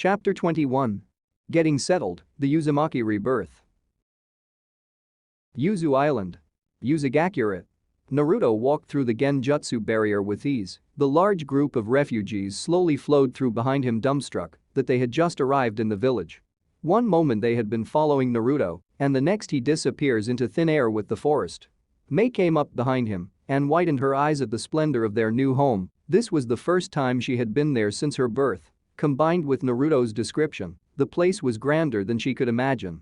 Chapter 21. Getting Settled, the Uzumaki Rebirth. Yuzu Island. Uzumaki. Naruto walked through the genjutsu barrier with ease. The large group of refugees slowly flowed through behind him, dumbstruck that they had just arrived in the village. One moment they had been following Naruto, and the next he disappears into thin air with the forest. Mei came up behind him and widened her eyes at the splendor of their new home. This was the first time she had been there since her birth. Combined with Naruto's description, the place was grander than she could imagine.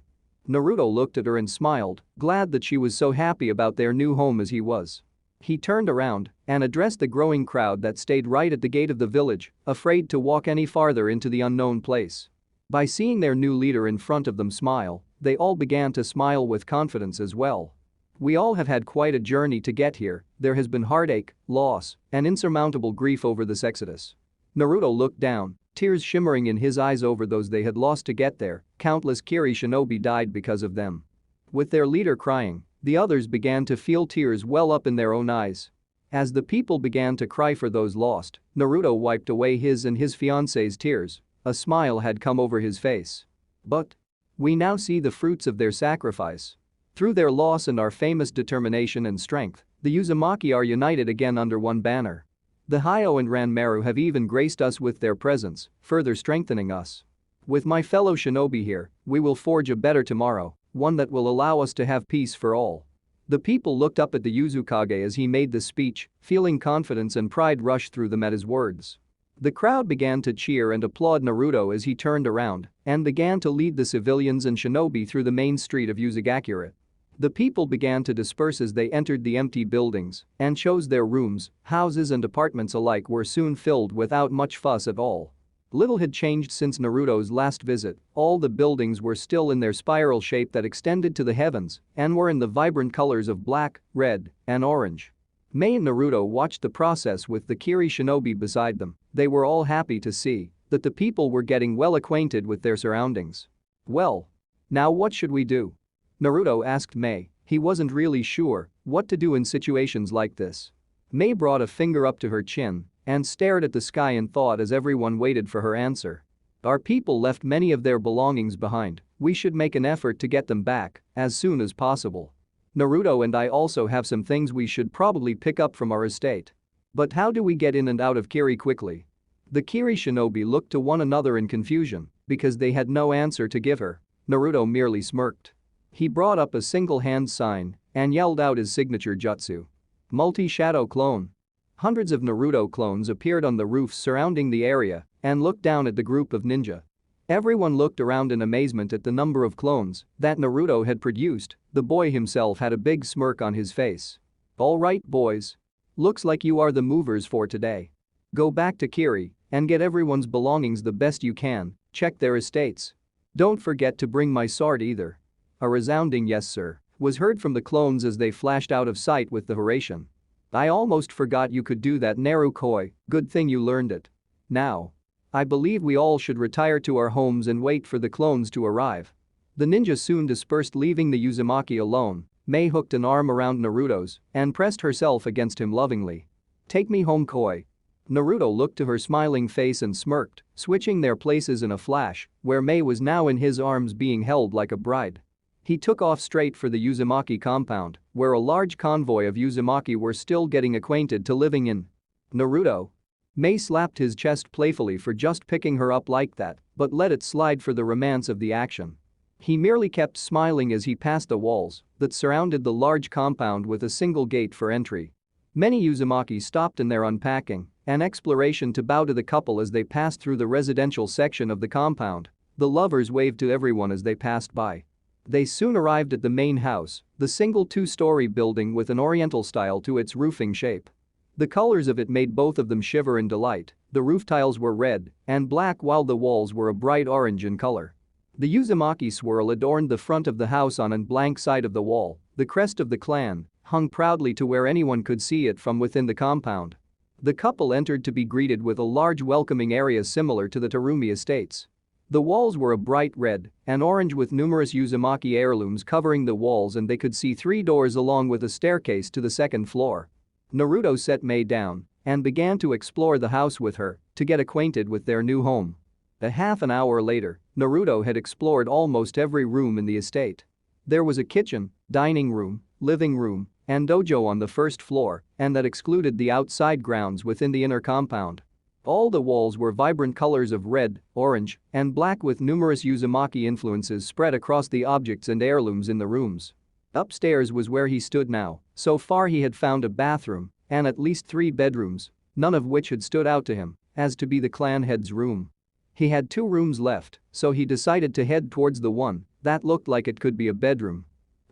Naruto looked at her and smiled, glad that she was so happy about their new home as he was. He turned around and addressed the growing crowd that stayed right at the gate of the village, afraid to walk any farther into the unknown place. By seeing their new leader in front of them smile, they all began to smile with confidence as well. We all have had quite a journey to get here. There has been heartache, loss, and insurmountable grief over this exodus. Naruto looked down, tears shimmering in his eyes over those they had lost to get there. Countless Kiri shinobi died because of them. With their leader crying, the others began to feel tears well up in their own eyes. As the people began to cry for those lost, Naruto wiped away his and his fiance's tears. A smile had come over his face. But we now see the fruits of their sacrifice. Through their loss and our famous determination and strength, the Uzumaki are united again under one banner. The Hyo and Ranmaru have even graced us with their presence, further strengthening us. With my fellow shinobi here, we will forge a better tomorrow, one that will allow us to have peace for all. The people looked up at the Uzukage as he made this speech, feeling confidence and pride rush through them at his words. The crowd began to cheer and applaud Naruto as he turned around and began to lead the civilians and shinobi through the main street of Uzumaki. The people began to disperse as they entered the empty buildings and chose their rooms. Houses and apartments alike were soon filled without much fuss at all. Little had changed since Naruto's last visit. All the buildings were still in their spiral shape that extended to the heavens and were in the vibrant colors of black, red, and orange. Mei and Naruto watched the process with the Kiri shinobi beside them. They were all happy to see that the people were getting well acquainted with their surroundings. Well, now what should we do? Naruto asked Mei. He wasn't really sure what to do in situations like this. Mei brought a finger up to her chin and stared at the sky in thought as everyone waited for her answer. Our people left many of their belongings behind. We should make an effort to get them back as soon as possible. Naruto and I also have some things we should probably pick up from our estate. But how do we get in and out of Kiri quickly? The Kiri shinobi looked to one another in confusion because they had no answer to give her. Naruto merely smirked. He brought up a single hand sign and yelled out his signature jutsu. Multi-shadow clone. Hundreds of Naruto clones appeared on the roofs surrounding the area and looked down at the group of ninja. Everyone looked around in amazement at the number of clones that Naruto had produced. The boy himself had a big smirk on his face. All right, boys. Looks like you are the movers for today. Go back to Kiri and get everyone's belongings the best you can. Check their estates. Don't forget to bring my sword either. A resounding yes sir was heard from the clones as they flashed out of sight with the Horatian. I almost forgot you could do that, Narukoi. Good thing you learned it. Now, I believe we all should retire to our homes and wait for the clones to arrive. The ninja soon dispersed, leaving the Uzumaki alone. Mei hooked an arm around Naruto's and pressed herself against him lovingly. Take me home, Koi. Naruto looked to her smiling face and smirked, switching their places in a flash, where Mei was now in his arms being held like a bride. He took off straight for the Uzumaki compound, where a large convoy of Uzumaki were still getting acquainted to living in. Naruto. Mei slapped his chest playfully for just picking her up like that, but let it slide for the romance of the action. He merely kept smiling as he passed the walls that surrounded the large compound with a single gate for entry. Many Uzumaki stopped in their unpacking and exploration to bow to the couple as they passed through the residential section of the compound. The lovers waved to everyone as they passed by. They soon arrived at the main house, the single two-story building with an oriental style to its roofing shape. The colors of it made both of them shiver in delight. The roof tiles were red and black while the walls were a bright orange in color. The Uzumaki swirl adorned the front of the house on a blank side of the wall. The crest of the clan hung proudly to where anyone could see it from within the compound. The couple entered to be greeted with a large welcoming area similar to the Terumi estates. The walls were a bright red and orange with numerous Uzumaki heirlooms covering the walls, and they could see 3 doors along with a staircase to the second floor. Naruto set Mei down and began to explore the house with her to get acquainted with their new home. A half an hour later, Naruto had explored almost every room in the estate. There was a kitchen, dining room, living room, and dojo on the first floor, and that excluded the outside grounds within the inner compound. All the walls were vibrant colors of red, orange, and black with numerous Uzumaki influences spread across the objects and heirlooms in the rooms. Upstairs was where he stood now. So far he had found a bathroom and at least 3 bedrooms, none of which had stood out to him as to be the clan head's room. He had 2 rooms left, so he decided to head towards the one that looked like it could be a bedroom.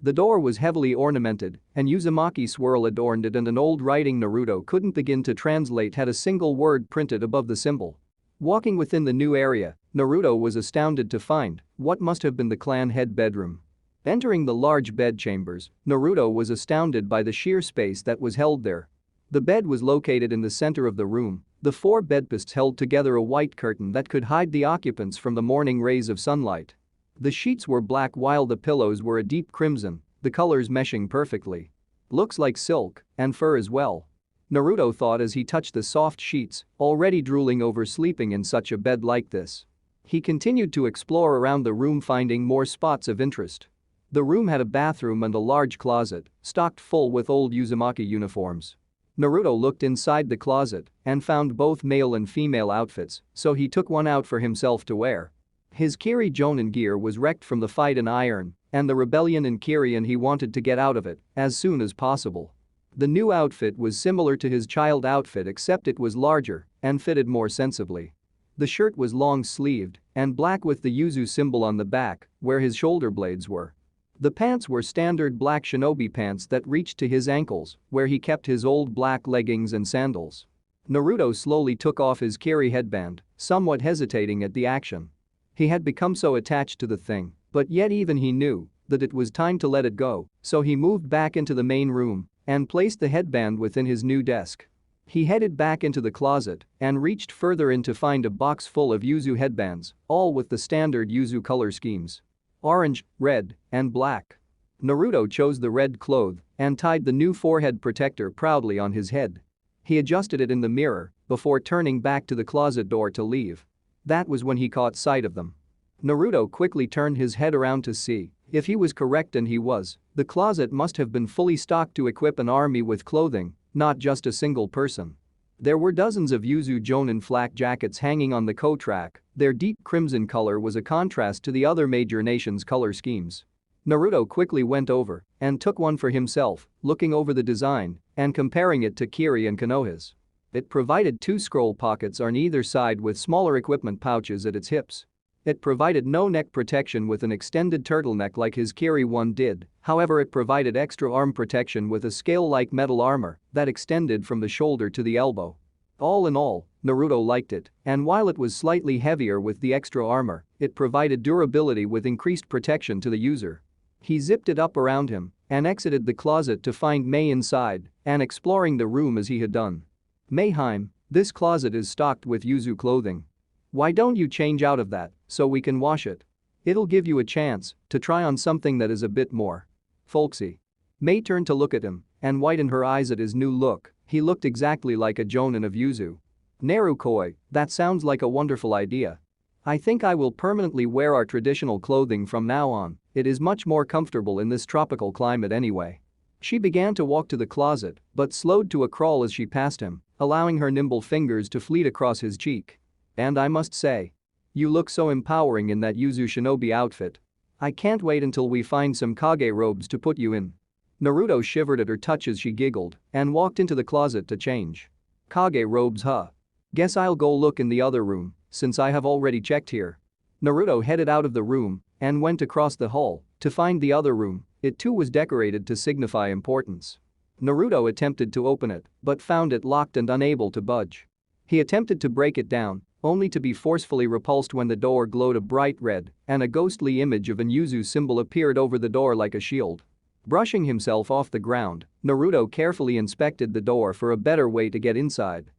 The door was heavily ornamented, and Uzumaki swirl adorned it, and an old writing Naruto couldn't begin to translate had a single word printed above the symbol. Walking within the new area, Naruto was astounded to find what must have been the clan head bedroom. Entering the large bed chambers, Naruto was astounded by the sheer space that was held there. The bed was located in the center of the room. The 4 bedposts held together a white curtain that could hide the occupants from the morning rays of sunlight. The sheets were black while the pillows were a deep crimson, the colors meshing perfectly. Looks like silk and fur as well. Naruto thought as he touched the soft sheets, already drooling over sleeping in such a bed like this. He continued to explore around the room, finding more spots of interest. The room had a bathroom and a large closet, stocked full with old Uzumaki uniforms. Naruto looked inside the closet and found both male and female outfits, so he took one out for himself to wear. His Kiri Jonin gear was wrecked from the fight in Iron and the rebellion in Kiri, and he wanted to get out of it as soon as possible. The new outfit was similar to his child outfit, except it was larger and fitted more sensibly. The shirt was long-sleeved and black with the Yuzu symbol on the back where his shoulder blades were. The pants were standard black shinobi pants that reached to his ankles, where he kept his old black leggings and sandals. Naruto slowly took off his Kiri headband, somewhat hesitating at the action. He had become so attached to the thing, but yet even he knew that it was time to let it go, so he moved back into the main room and placed the headband within his new desk. He headed back into the closet and reached further in to find a box full of Yuzu headbands, all with the standard Yuzu color schemes: orange, red, and black. Naruto chose the red cloth and tied the new forehead protector proudly on his head. He adjusted it in the mirror before turning back to the closet door to leave. That was when he caught sight of them. Naruto quickly turned his head around to see if he was correct, and he was. The closet must have been fully stocked to equip an army with clothing, not just a single person. There were dozens of Yuzu Jonin flak jackets hanging on the coat rack. Their deep crimson color was a contrast to the other major nations' color schemes. Naruto quickly went over and took one for himself, looking over the design and comparing it to Kiri and Konoha's. It provided 2 scroll pockets on either side with smaller equipment pouches at its hips. It provided no neck protection with an extended turtleneck like his Kiri one did, however it provided extra arm protection with a scale-like metal armor that extended from the shoulder to the elbow. All in all, Naruto liked it, and while it was slightly heavier with the extra armor, it provided durability with increased protection to the user. He zipped it up around him and exited the closet to find Mei inside and exploring the room as he had done. "Mayheim, this closet is stocked with Yuzu clothing. Why don't you change out of that so we can wash it? It'll give you a chance to try on something that is a bit more folksy." Mei turned to look at him and widened her eyes at his new look. He looked exactly like a Jonin of Yuzu. "Narukoi, that sounds like a wonderful idea. I think I will permanently wear our traditional clothing from now on. It is much more comfortable in this tropical climate anyway." She began to walk to the closet but slowed to a crawl as she passed him, allowing her nimble fingers to fleet across his cheek. "And I must say, you look so empowering in that Yuzu shinobi outfit. I can't wait until we find some Kage robes to put you in." Naruto shivered at her touch as she giggled and walked into the closet to change. "Kage robes, huh? Guess I'll go look in the other room since I have already checked here." Naruto headed out of the room and went across the hall to find the other room. It too was decorated to signify importance. Naruto attempted to open it but found it locked and unable to budge. He attempted to break it down, only to be forcefully repulsed when the door glowed a bright red and a ghostly image of an Yuzu symbol appeared over the door like a shield. Brushing himself off the ground, Naruto carefully inspected the door for a better way to get inside.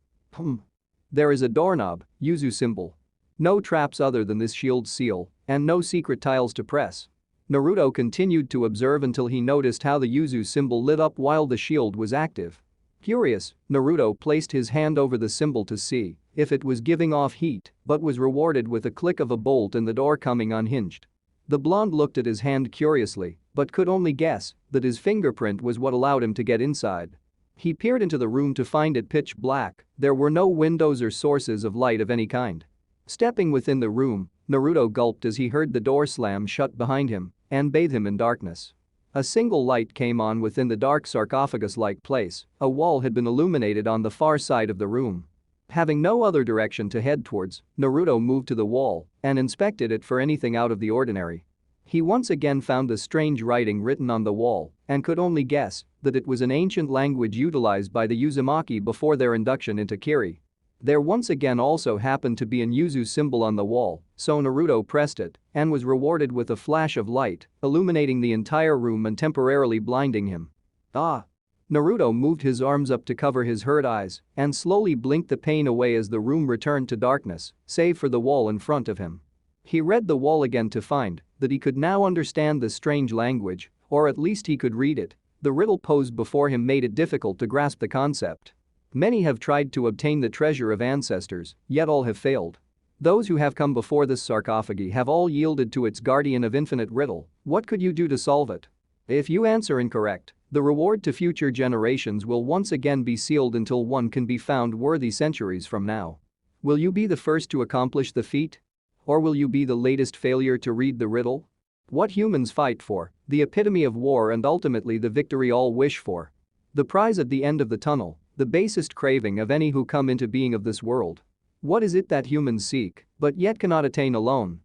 There is a doorknob, Yuzu symbol. No traps other than this shield seal, and no secret tiles to press. Naruto continued to observe until he noticed how the Yuzu symbol lit up while the shield was active. Curious, Naruto placed his hand over the symbol to see if it was giving off heat, but was rewarded with a click of a bolt and the door coming unhinged. The blonde looked at his hand curiously, but could only guess that his fingerprint was what allowed him to get inside. He peered into the room to find it pitch black. There were no windows or sources of light of any kind. Stepping within the room, Naruto gulped as he heard the door slam shut behind him and bathe him in darkness. A single light came on within the dark sarcophagus-like place. A wall had been illuminated on the far side of the room. Having no other direction to head towards, Naruto moved to the wall and inspected it for anything out of the ordinary. He once again found the strange writing written on the wall and could only guess that it was an ancient language utilized by the Uzumaki before their induction into Kiri. There once again also happened to be an Uzu symbol on the wall, so Naruto pressed it and was rewarded with a flash of light, illuminating the entire room and temporarily blinding him. Ah! Naruto moved his arms up to cover his hurt eyes and slowly blinked the pain away as the room returned to darkness, save for the wall in front of him. He read the wall again to find that he could now understand the strange language, or at least he could read it. The riddle posed before him made it difficult to grasp the concept. Many have tried to obtain the treasure of ancestors, yet all have failed. Those who have come before this sarcophagi have all yielded to its guardian of infinite riddle. What could you do to solve it? If you answer incorrect, the reward to future generations will once again be sealed until one can be found worthy centuries from now. Will you be the first to accomplish the feat? Or will you be the latest failure to read the riddle? What humans fight for, the epitome of war and ultimately the victory all wish for. The prize at the end of the tunnel, the basest craving of any who come into being of this world. What is it that humans seek, but yet cannot attain alone?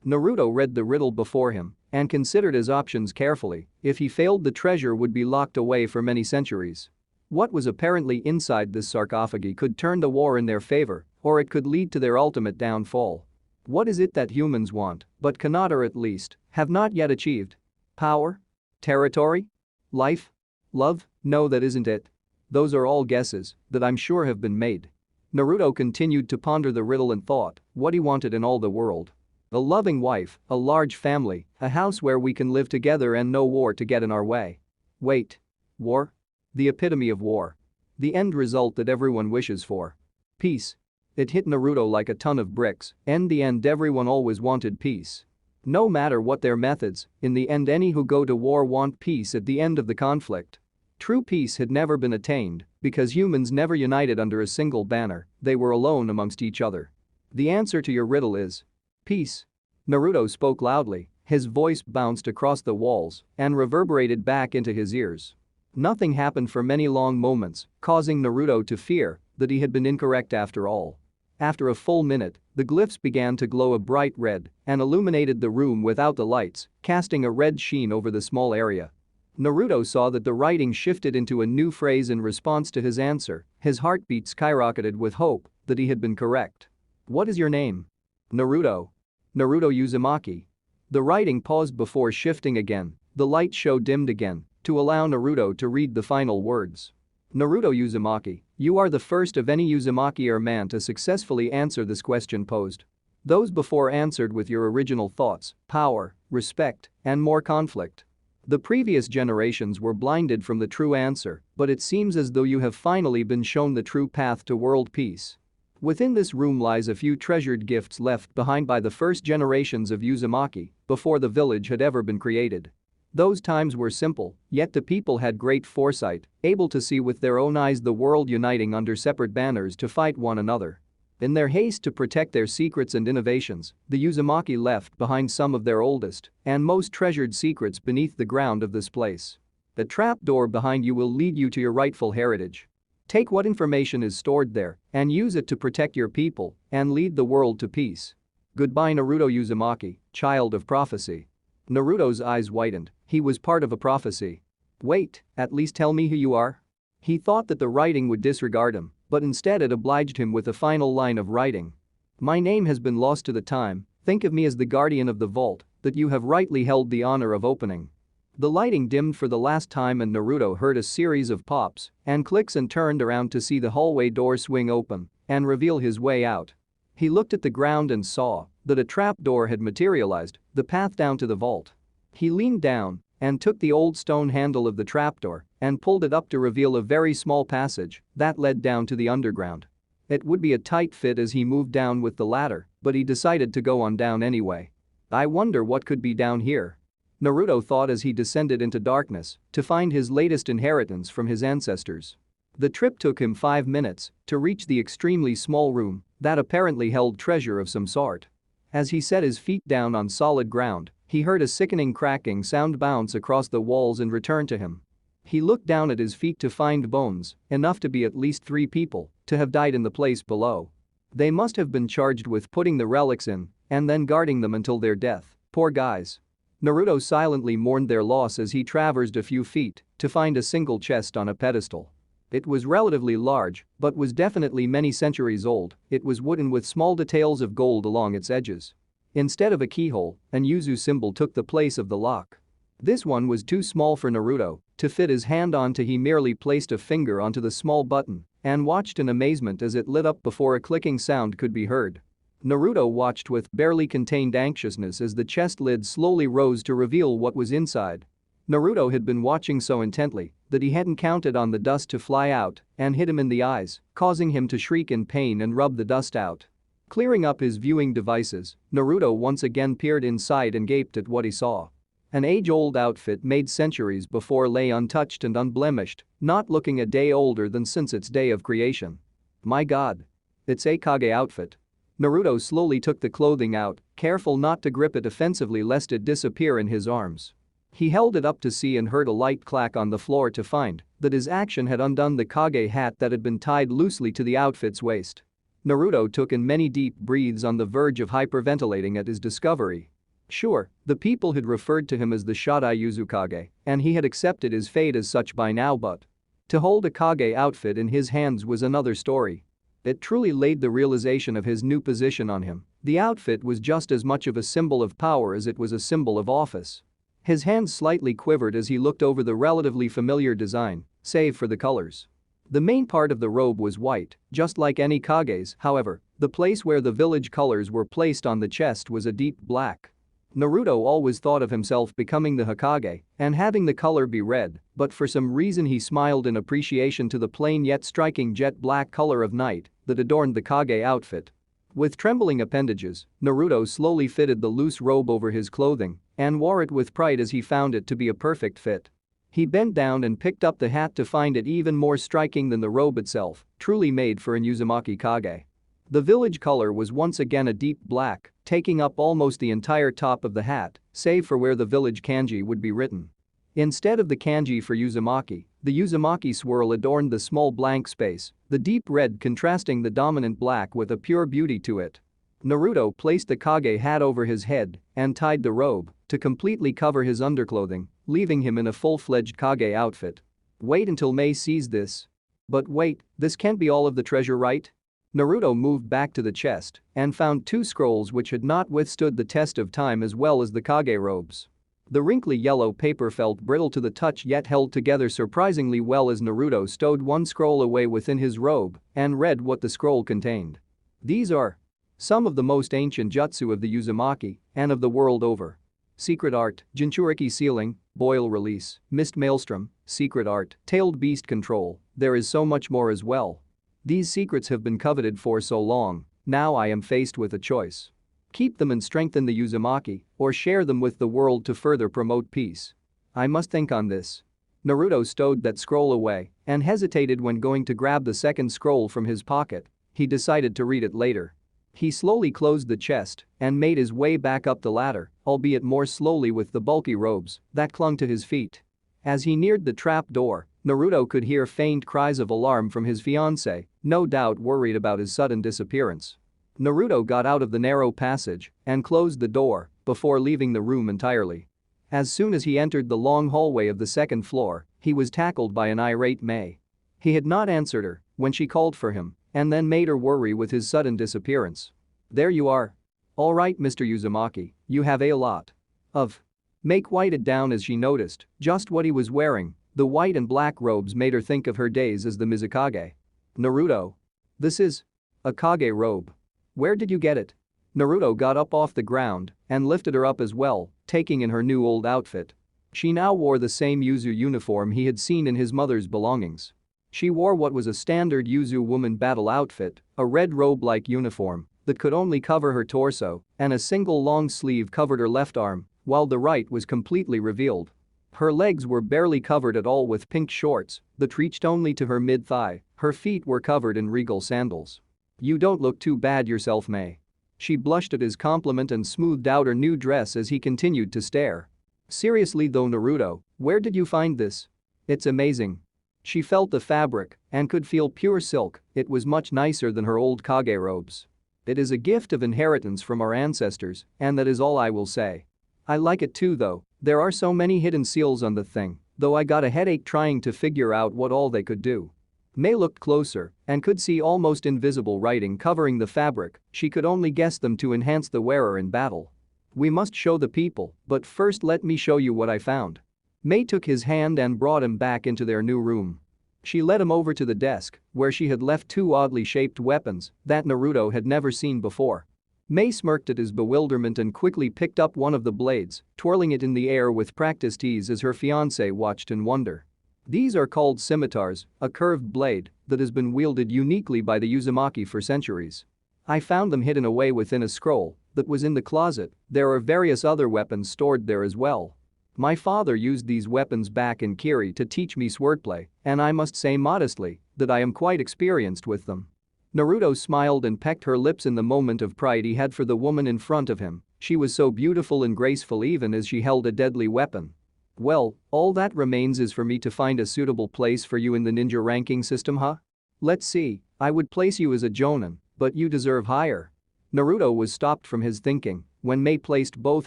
Naruto read the riddle before him and considered his options carefully. If he failed, the treasure would be locked away for many centuries. What was apparently inside this sarcophagi could turn the war in their favor, or it could lead to their ultimate downfall. What is it that humans want, but cannot, or at least have not yet achieved? Power? Territory? Life? Love? No, that isn't it. Those are all guesses that I'm sure have been made. Naruto continued to ponder the riddle and thought what he wanted in all the world. A loving wife, a large family, a house where we can live together and no war to get in our way. Wait. War? The epitome of war. The end result that everyone wishes for. Peace. It hit Naruto like a ton of bricks. In the end, everyone always wanted peace. No matter what their methods, in the end any who go to war want peace at the end of the conflict. True peace had never been attained because humans never united under a single banner, they were alone amongst each other. The answer to your riddle is peace. Naruto spoke loudly, his voice bounced across the walls and reverberated back into his ears. Nothing happened for many long moments, causing Naruto to fear that he had been incorrect after all. After a full minute, the glyphs began to glow a bright red and illuminated the room without the lights, casting a red sheen over the small area. Naruto saw that the writing shifted into a new phrase in response to his answer. His heartbeat skyrocketed with hope that he had been correct. What is your name? Naruto. Naruto Uzumaki. The writing paused before shifting again, the light show dimmed again to allow Naruto to read the final words. Naruto Uzumaki, you are the first of any Uzumaki or man to successfully answer this question posed. Those before answered with your original thoughts, power, respect, and more conflict. The previous generations were blinded from the true answer, but it seems as though you have finally been shown the true path to world peace. Within this room lies a few treasured gifts left behind by the first generations of Uzumaki before the village had ever been created. Those times were simple, yet the people had great foresight, able to see with their own eyes the world uniting under separate banners to fight one another. In their haste to protect their secrets and innovations, the Uzumaki left behind some of their oldest and most treasured secrets beneath the ground of this place. The trapdoor behind you will lead you to your rightful heritage. Take what information is stored there and use it to protect your people and lead the world to peace. Goodbye, Naruto Uzumaki, child of prophecy. Naruto's eyes widened, he was part of a prophecy. Wait, at least tell me who you are? He thought that the writing would disregard him, but instead it obliged him with a final line of writing. My name has been lost to the time, think of me as the guardian of the vault that you have rightly held the honor of opening. The lighting dimmed for the last time and Naruto heard a series of pops and clicks and turned around to see the hallway door swing open and reveal his way out. He looked at the ground and saw that a trapdoor had materialized, the path down to the vault. He leaned down and took the old stone handle of the trapdoor and pulled it up to reveal a very small passage that led down to the underground. It would be a tight fit as he moved down with the ladder, but he decided to go on down anyway. I wonder what could be down here. Naruto thought as he descended into darkness to find his latest inheritance from his ancestors. The trip took him 5 minutes to reach the extremely small room that apparently held treasure of some sort. As he set his feet down on solid ground, he heard a sickening cracking sound bounce across the walls and return to him. He looked down at his feet to find bones, enough to be at least 3 people to have died in the place below. They must have been charged with putting the relics in and then guarding them until their death. Poor guys. Naruto silently mourned their loss as he traversed a few feet to find a single chest on a pedestal. It was relatively large, but was definitely many centuries old. It was wooden with small details of gold along its edges. Instead of a keyhole, an Yuzu symbol took the place of the lock. This one was too small for Naruto to fit his hand onto. He merely placed a finger onto the small button and watched in amazement as it lit up before a clicking sound could be heard. Naruto watched with barely contained anxiousness as the chest lid slowly rose to reveal what was inside. Naruto had been watching so intently that he hadn't counted on the dust to fly out and hit him in the eyes, causing him to shriek in pain and rub the dust out. Clearing up his viewing devices, Naruto once again peered inside and gaped at what he saw. An age-old outfit made centuries before lay untouched and unblemished, not looking a day older than since its day of creation. My god. It's a Kage outfit. Naruto slowly took the clothing out, careful not to grip it offensively lest it disappear in his arms. He held it up to see and heard a light clack on the floor to find that his action had undone the Kage hat that had been tied loosely to the outfit's waist. Naruto took in many deep breaths on the verge of hyperventilating at his discovery. Sure, the people had referred to him as the Shodai Uzukage, and he had accepted his fate as such by now, but to hold a Kage outfit in his hands was another story. It truly laid the realization of his new position on him. The outfit was just as much of a symbol of power as it was a symbol of office. His hands slightly quivered as he looked over the relatively familiar design, save for the colors. The main part of the robe was white, just like any Kage's. However, the place where the village colors were placed on the chest was a deep black. Naruto always thought of himself becoming the Hokage and having the color be red, but for some reason he smiled in appreciation to the plain yet striking jet black color of night that adorned the Kage outfit. With trembling appendages, Naruto slowly fitted the loose robe over his clothing and wore it with pride as he found it to be a perfect fit. He bent down and picked up the hat to find it even more striking than the robe itself, truly made for an Uzumaki Kage. The village color was once again a deep black, taking up almost the entire top of the hat, save for where the village kanji would be written. Instead of the kanji for Uzumaki, the Uzumaki swirl adorned the small blank space, the deep red contrasting the dominant black with a pure beauty to it. Naruto placed the Kage hat over his head and tied the robe to completely cover his underclothing, leaving him in a full-fledged Kage outfit. Wait until Mei sees this. But wait, this can't be all of the treasure, right? Naruto moved back to the chest and found 2 scrolls which had not withstood the test of time as well as the Kage robes. The wrinkly yellow paper felt brittle to the touch yet held together surprisingly well as Naruto stowed one scroll away within his robe and read what the scroll contained. These are some of the most ancient jutsu of the Uzumaki and of the world over. Secret Art, Jinchuriki Sealing, Boil Release, Mist Maelstrom, Secret Art, Tailed Beast Control. There is so much more as well. These secrets have been coveted for so long, now I am faced with a choice. Keep them and strengthen the Uzumaki, or share them with the world to further promote peace. I must think on this. Naruto stowed that scroll away and hesitated when going to grab the second scroll from his pocket. He decided to read it later. He slowly closed the chest and made his way back up the ladder, albeit more slowly with the bulky robes that clung to his feet. As he neared the trap door, Naruto could hear faint cries of alarm from his fiancée, no doubt worried about his sudden disappearance. Naruto got out of the narrow passage and closed the door before leaving the room entirely. As soon as he entered the long hallway of the second floor, he was tackled by an irate Mei. He had not answered her when she called for him and then made her worry with his sudden disappearance. There you are. All right, Mr. Uzumaki, you have a lot of. Mei quieted down as she noticed just what he was wearing. The white and black robes made her think of her days as the Mizukage. Naruto. This is a Kage robe. Where did you get it? Naruto got up off the ground and lifted her up as well, taking in her new old outfit. She now wore the same Yuzu uniform he had seen in his mother's belongings. She wore what was a standard Yuzu woman battle outfit, a red robe-like uniform that could only cover her torso, and a single long sleeve covered her left arm, while the right was completely revealed. Her legs were barely covered at all with pink shorts that reached only to her mid-thigh. Her feet were covered in regal sandals. "You don't look too bad yourself, Mei." She blushed at his compliment and smoothed out her new dress as he continued to stare. "Seriously though, Naruto, where did you find this? It's amazing." She felt the fabric and could feel pure silk. It was much nicer than her old Kage robes. "It is a gift of inheritance from our ancestors, and that is all I will say. I like it too though, there are so many hidden seals on the thing, though I got a headache trying to figure out what all they could do." Mei looked closer and could see almost invisible writing covering the fabric. She could only guess them to enhance the wearer in battle. "We must show the people, but first let me show you what I found." Mei took his hand and brought him back into their new room. She led him over to the desk, where she had left two oddly shaped weapons that Naruto had never seen before. Mei smirked at his bewilderment and quickly picked up one of the blades, twirling it in the air with practiced ease as her fiancé watched in wonder. These are called scimitars, a curved blade that has been wielded uniquely by the Uzumaki for centuries. I found them hidden away within a scroll that was in the closet. There are various other weapons stored there as well. My father used these weapons back in Kiri to teach me swordplay, and I must say modestly that I am quite experienced with them. Naruto smiled and pecked her lips in the moment of pride he had for the woman in front of him. She was so beautiful and graceful even as she held a deadly weapon. "Well, all that remains is for me to find a suitable place for you in the ninja ranking system, huh? Let's see, I would place you as a jonin, but you deserve higher." Naruto was stopped from his thinking when Mei placed both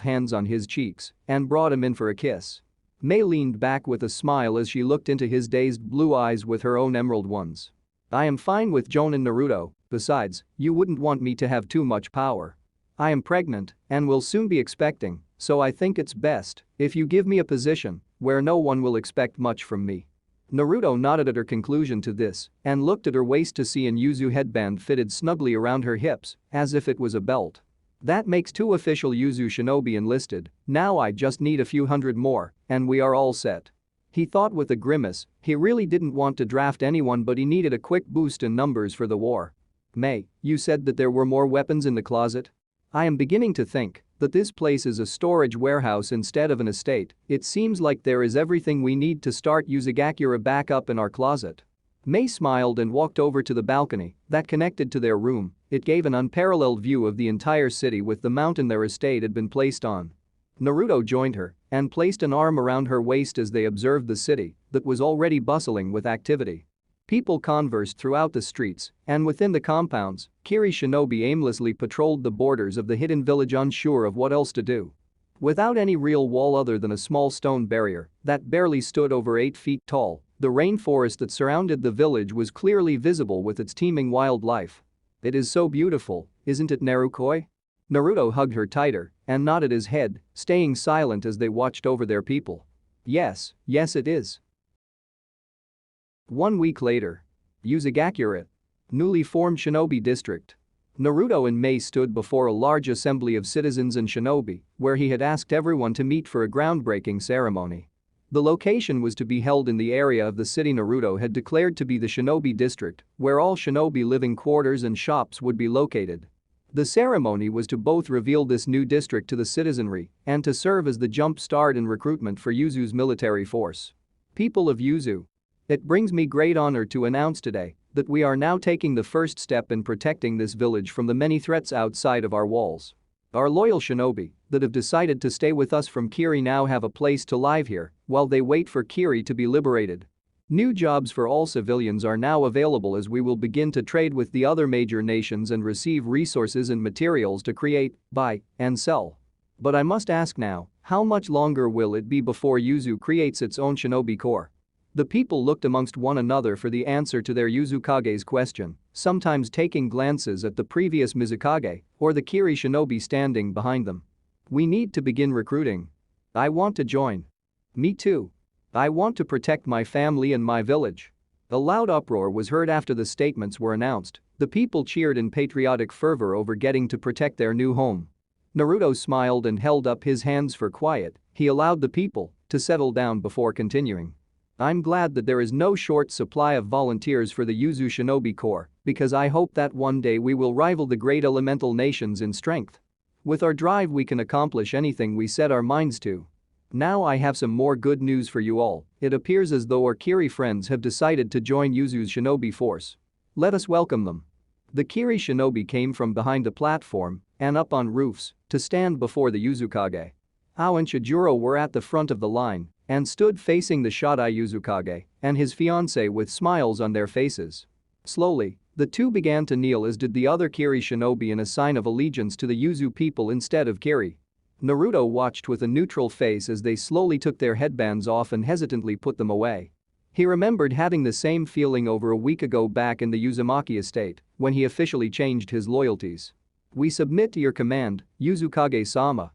hands on his cheeks and brought him in for a kiss. Mei leaned back with a smile as she looked into his dazed blue eyes with her own emerald ones. "I am fine with jonin, Naruto, besides, you wouldn't want me to have too much power. I am pregnant and will soon be expecting, so I think it's best if you give me a position where no one will expect much from me." Naruto nodded at her conclusion to this and looked at her waist to see an Yuzu headband fitted snugly around her hips as if it was a belt. "That makes 2 official Yuzu shinobi enlisted, now I just need a few hundred more and we are all set." He thought with a grimace. He really didn't want to draft anyone, but he needed a quick boost in numbers for the war. "Mei, you said that there were more weapons in the closet? I am beginning to think that this place is a storage warehouse instead of an estate. It seems like there is everything we need to start Uzumaki back up in our closet." Mei smiled and walked over to the balcony that connected to their room. It gave an unparalleled view of the entire city with the mountain their estate had been placed on. Naruto joined her and placed an arm around her waist as they observed the city that was already bustling with activity. People conversed throughout the streets and within the compounds. Kiri shinobi aimlessly patrolled the borders of the hidden village, unsure of what else to do. Without any real wall other than a small stone barrier that barely stood over 8 feet tall, the rainforest that surrounded the village was clearly visible with its teeming wildlife. "It is so beautiful, isn't it, Narukoi?" Naruto hugged her tighter and nodded his head, staying silent as they watched over their people. Yes it is." 1 week later. Uzumaki, newly formed shinobi district. Naruto and Mei stood before a large assembly of citizens and shinobi where he had asked everyone to meet for a groundbreaking ceremony. The location was to be held in the area of the city Naruto had declared to be the shinobi district, where all shinobi living quarters and shops would be located. The ceremony was to both reveal this new district to the citizenry and to serve as the jump start in recruitment for Yuzu's military force. "People of Yuzu, it brings me great honor to announce today that we are now taking the first step in protecting this village from the many threats outside of our walls. Our loyal shinobi that have decided to stay with us from Kiri now have a place to live here while they wait for Kiri to be liberated. New jobs for all civilians are now available as we will begin to trade with the other major nations and receive resources and materials to create, buy, and sell. But I must ask now, how much longer will it be before Yuzu creates its own shinobi corps?" The people looked amongst one another for the answer to their Uzukage's question, sometimes taking glances at the previous Mizukage or the Kiri shinobi standing behind them. "We need to begin recruiting. I want to join." "Me too. I want to protect my family and my village." A loud uproar was heard after the statements were announced. The people cheered in patriotic fervor over getting to protect their new home. Naruto smiled and held up his hands for quiet. He allowed the people to settle down before continuing. I'm glad that there is no short supply of volunteers for the Yuzu Shinobi Corps, because I hope that one day we will rival the great elemental nations in strength. With our drive we can accomplish anything we set our minds to. Now I have some more good news for you all. It appears as though our Kiri friends have decided to join Yuzu's shinobi force. Let us welcome them. The Kiri shinobi came from behind the platform and up on roofs to stand before the Yuzukage. Ao and Chijuro were at the front of the line and stood facing the Shodai Yuzukage and his fiancée with smiles on their faces. Slowly, the two began to kneel, as did the other Kiri shinobi, in a sign of allegiance to the Yuzu people instead of Kiri. Naruto watched with a neutral face as they slowly took their headbands off and hesitantly put them away. He remembered having the same feeling over a week ago back in the Uzumaki estate when he officially changed his loyalties. "We submit to your command, Yuzukage-sama,"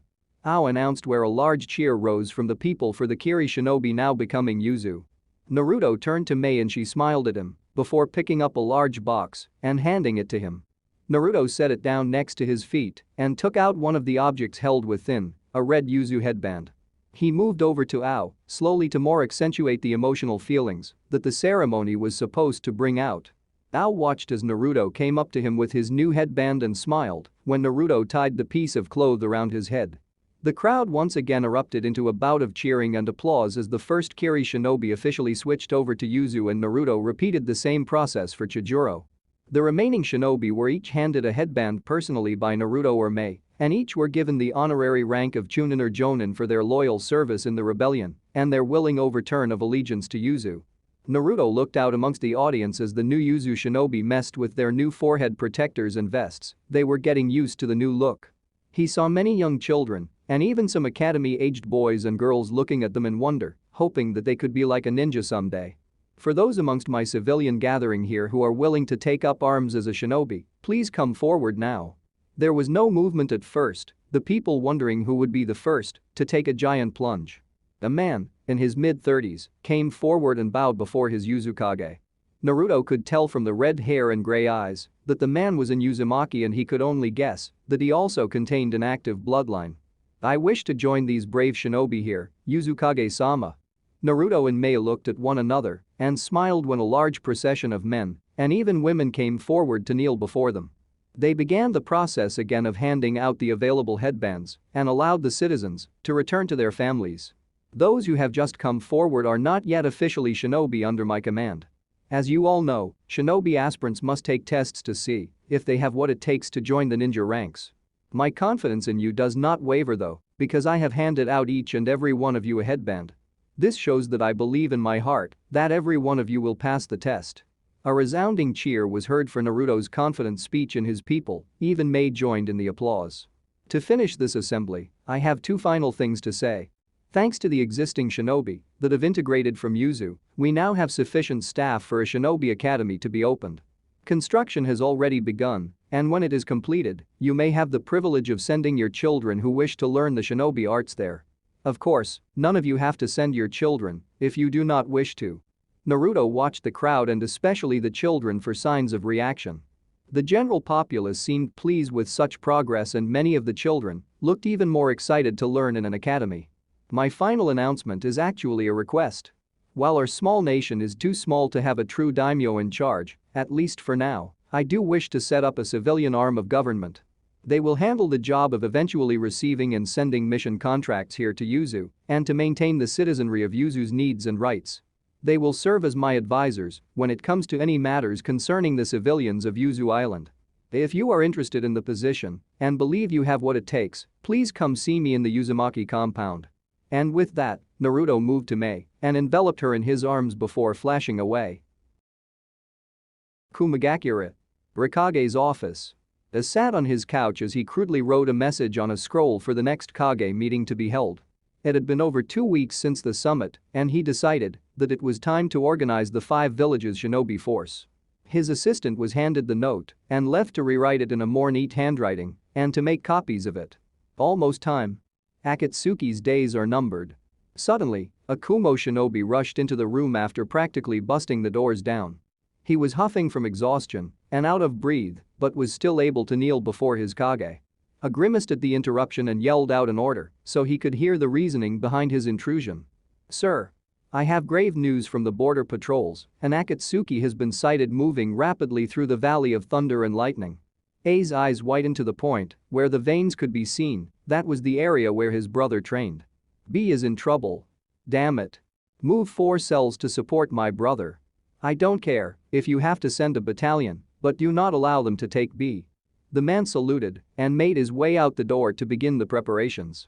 Ao announced, where a large cheer rose from the people for the Kiri shinobi now becoming Yuzu. Naruto turned to Mei and she smiled at him before picking up a large box and handing it to him. Naruto set it down next to his feet and took out one of the objects held within, a red Yuzu headband. He moved over to Ao, slowly, to more accentuate the emotional feelings that the ceremony was supposed to bring out. Ao watched as Naruto came up to him with his new headband and smiled when Naruto tied the piece of cloth around his head. The crowd once again erupted into a bout of cheering and applause as the first Kiri shinobi officially switched over to Yuzu, and Naruto repeated the same process for Chijuro. The remaining shinobi were each handed a headband personally by Naruto or Mei, and each were given the honorary rank of Chunin or Jonin for their loyal service in the rebellion and their willing overturn of allegiance to Yuzu. Naruto looked out amongst the audience as the new Yuzu shinobi messed with their new forehead protectors and vests. They were getting used to the new look. He saw many young children and even some academy-aged boys and girls looking at them in wonder, hoping that they could be like a ninja someday. "For those amongst my civilian gathering here who are willing to take up arms as a shinobi, please come forward now." There was no movement at first, the people wondering who would be the first to take a giant plunge. A man, in his mid-30s, came forward and bowed before his Yuzukage. Naruto could tell from the red hair and gray eyes that the man was in Uzumaki, and he could only guess that he also contained an active bloodline. "I wish to join these brave shinobi here, Yuzukage-sama." Naruto and Mei looked at one another and smiled when a large procession of men and even women came forward to kneel before them. They began the process again of handing out the available headbands and allowed the citizens to return to their families. "Those who have just come forward are not yet officially shinobi under my command. As you all know, shinobi aspirants must take tests to see if they have what it takes to join the ninja ranks. My confidence in you does not waver though, because I have handed out each and every one of you a headband. This shows that I believe in my heart that every one of you will pass the test." A resounding cheer was heard for Naruto's confident speech, and his people, even Mei, joined in the applause. "To finish this assembly, I have two final things to say. Thanks to the existing shinobi that have integrated from Yuzu, we now have sufficient staff for a shinobi academy to be opened. Construction has already begun, and when it is completed, you may have the privilege of sending your children who wish to learn the shinobi arts there. Of course, none of you have to send your children if you do not wish to." Naruto watched the crowd and especially the children for signs of reaction. The general populace seemed pleased with such progress, and many of the children looked even more excited to learn in an academy. "My final announcement is actually a request. While our small nation is too small to have a true daimyo in charge, at least for now, I do wish to set up a civilian arm of government. They will handle the job of eventually receiving and sending mission contracts here to Yuzu and to maintain the citizenry of Yuzu's needs and rights. They will serve as my advisors when it comes to any matters concerning the civilians of Yuzu Island. If you are interested in the position and believe you have what it takes, please come see me in the Uzumaki compound." And with that, Naruto moved to Mei and enveloped her in his arms before flashing away. Kumagakure. Rikage's office. As sat on his couch as he crudely wrote a message on a scroll for the next Kage meeting to be held. It had been over 2 weeks since the summit, and he decided that it was time to organize the 5 villages shinobi force. His assistant was handed the note and left to rewrite it in a more neat handwriting and to make copies of it. Almost time. Akatsuki's days are numbered. Suddenly, a Kumo shinobi rushed into the room after practically busting the doors down. He was huffing from exhaustion and out of breath, but was still able to kneel before his Kage. A grimaced at the interruption and yelled out an order so he could hear the reasoning behind his intrusion. "Sir." I have grave news from the border patrols. An Akatsuki has been sighted moving rapidly through the Valley of Thunder and Lightning. A's eyes widened to the point where the veins could be seen. That was the area where his brother trained. B is in trouble. Damn it. Move 4 cells to support my brother. I don't care if you have to send a battalion, but do not allow them to take B. The man saluted and made his way out the door to begin the preparations.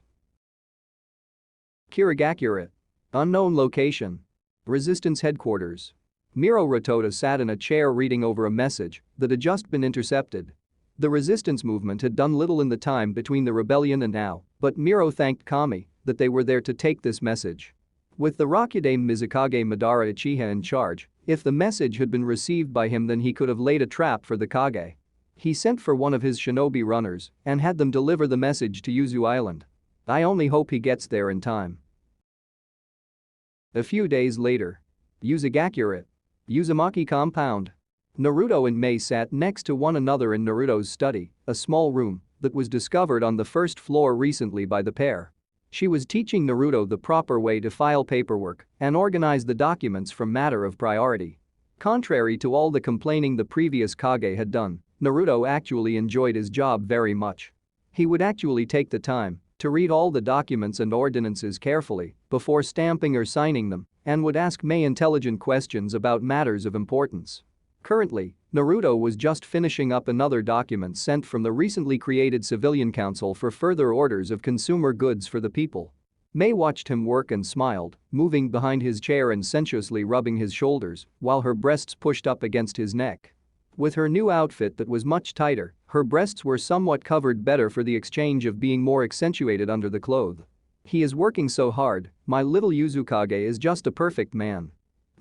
Kirigakure. Unknown location. Resistance headquarters. Miro Ratoda sat in a chair reading over a message that had just been intercepted. The resistance movement had done little in the time between the rebellion and now, but Miro thanked Kami that they were there to take this message. With the Rakude Mizukage Madara Uchiha in charge, if the message had been received by him, then he could have laid a trap for the Kage. He sent for one of his shinobi runners and had them deliver the message to Yuzu Island. I only hope he gets there in time. A few days later. Uzumaki. Uzumaki compound. Naruto and Mei sat next to one another in Naruto's study, a small room that was discovered on the first floor recently by the pair. She was teaching Naruto the proper way to file paperwork and organize the documents from matter of priority. Contrary to all the complaining the previous Kage had done, Naruto actually enjoyed his job very much. He would actually take the time to read all the documents and ordinances carefully before stamping or signing them and would ask Mei intelligent questions about matters of importance. Currently, Naruto was just finishing up another document sent from the recently created Civilian Council for further orders of consumer goods for the people. Mei watched him work and smiled, moving behind his chair and sensuously rubbing his shoulders while her breasts pushed up against his neck. With her new outfit that was much tighter, her breasts were somewhat covered better for the exchange of being more accentuated under the clothes. He is working so hard, my little Uzukage is just a perfect man.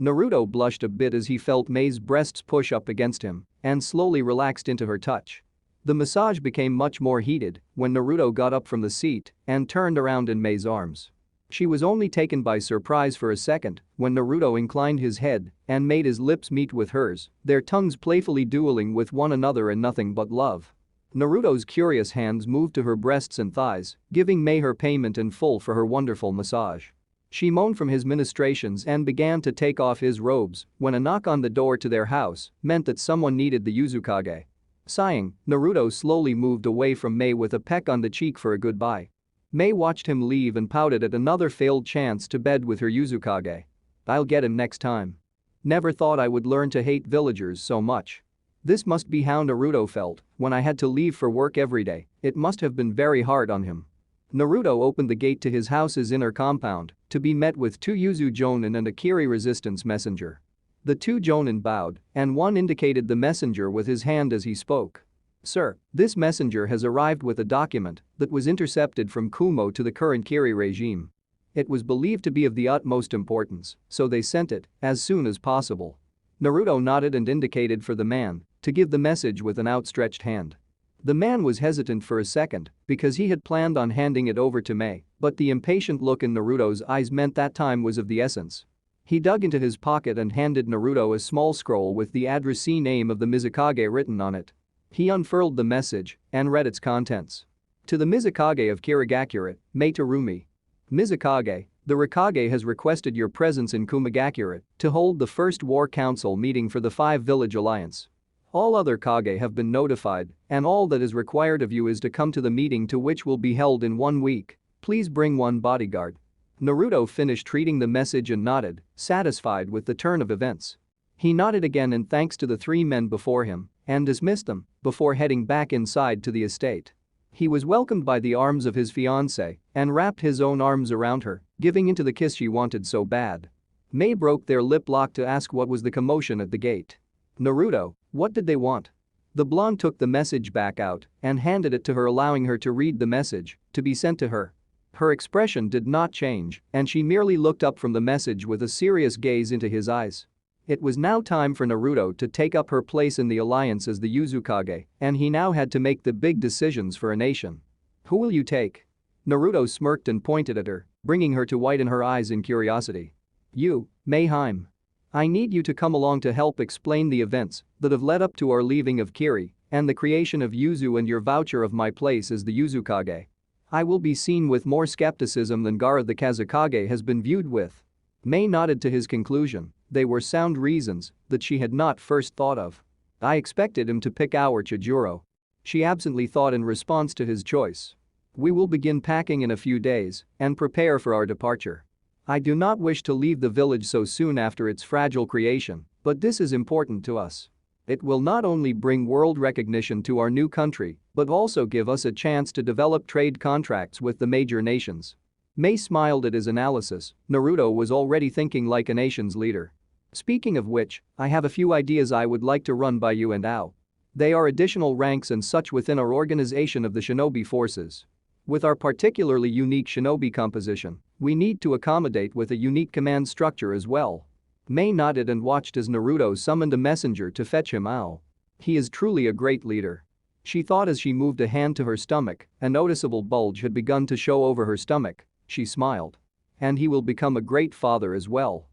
Naruto blushed a bit as he felt Mei's breasts push up against him and slowly relaxed into her touch. The massage became much more heated when Naruto got up from the seat and turned around in Mei's arms. She was only taken by surprise for a second when Naruto inclined his head and made his lips meet with hers, their tongues playfully dueling with one another in nothing but love. Naruto's curious hands moved to her breasts and thighs, giving Mei her payment in full for her wonderful massage. She moaned from his ministrations and began to take off his robes when a knock on the door to their house meant that someone needed the Uzukage. Sighing, Naruto slowly moved away from Mei with a peck on the cheek for a goodbye. Mei watched him leave and pouted at another failed chance to bed with her Uzukage. I'll get him next time. Never thought I would learn to hate villagers so much. This must be how Naruto felt when I had to leave for work every day. It must have been very hard on him. Naruto opened the gate to his house's inner compound to be met with 2 Yuzu Jonin and a Kiri resistance messenger. The 2 Jonin bowed and one indicated the messenger with his hand as he spoke. Sir, this messenger has arrived with a document that was intercepted from Kumo to the current Kiri regime. It was believed to be of the utmost importance, so they sent it as soon as possible. Naruto nodded and indicated for the man to give the message with an outstretched hand. The man was hesitant for a second because he had planned on handing it over to Mei, but the impatient look in Naruto's eyes meant that time was of the essence. He dug into his pocket and handed Naruto a small scroll with the addressee name of the Mizukage written on it. He unfurled the message and read its contents. To the Mizukage of Kirigakure, Mei Terumi. Mizukage, the Raikage has requested your presence in Kumigakure to hold the first War Council meeting for the 5-village alliance. All other Kage have been notified, and all that is required of you is to come to the meeting, to which will be held in 1 week. Please bring 1 bodyguard. Naruto finished reading the message and nodded, satisfied with the turn of events. He nodded again in thanks to the 3 men before him and dismissed them before heading back inside to the estate. He was welcomed by the arms of his fiancée and wrapped his own arms around her, giving into the kiss she wanted so bad. Mei broke their lip lock to ask what was the commotion at the gate. Naruto, what did they want? The blonde took the message back out and handed it to her, allowing her to read the message to be sent to her. Her expression did not change and she merely looked up from the message with a serious gaze into his eyes. It was now time for Naruto to take up her place in the alliance as the Uzukage, and he now had to make the big decisions for a nation. Who will you take? Naruto smirked and pointed at her, bringing her to widen her eyes in curiosity. You, Mei Heim. I need you to come along to help explain the events that have led up to our leaving of Kiri and the creation of Yuzu and your voucher of my place as the Uzukage. I will be seen with more skepticism than Gaara the Kazekage has been viewed with. Mei nodded to his conclusion. They were sound reasons that she had not first thought of. I expected him to pick our Chijuro. She absently thought in response to his choice. We will begin packing in a few days and prepare for our departure. I do not wish to leave the village so soon after its fragile creation, but this is important to us. It will not only bring world recognition to our new country, but also give us a chance to develop trade contracts with the major nations. Mei smiled at his analysis. Naruto was already thinking like a nation's leader. Speaking of which, I have a few ideas I would like to run by you and Ao. They are additional ranks and such within our organization of the shinobi forces. With our particularly unique shinobi composition, we need to accommodate with a unique command structure as well. Mei nodded and watched as Naruto summoned a messenger to fetch him Ao. He is truly a great leader. She thought as she moved a hand to her stomach, a noticeable bulge had begun to show over her stomach. She smiled. And he will become a great father as well.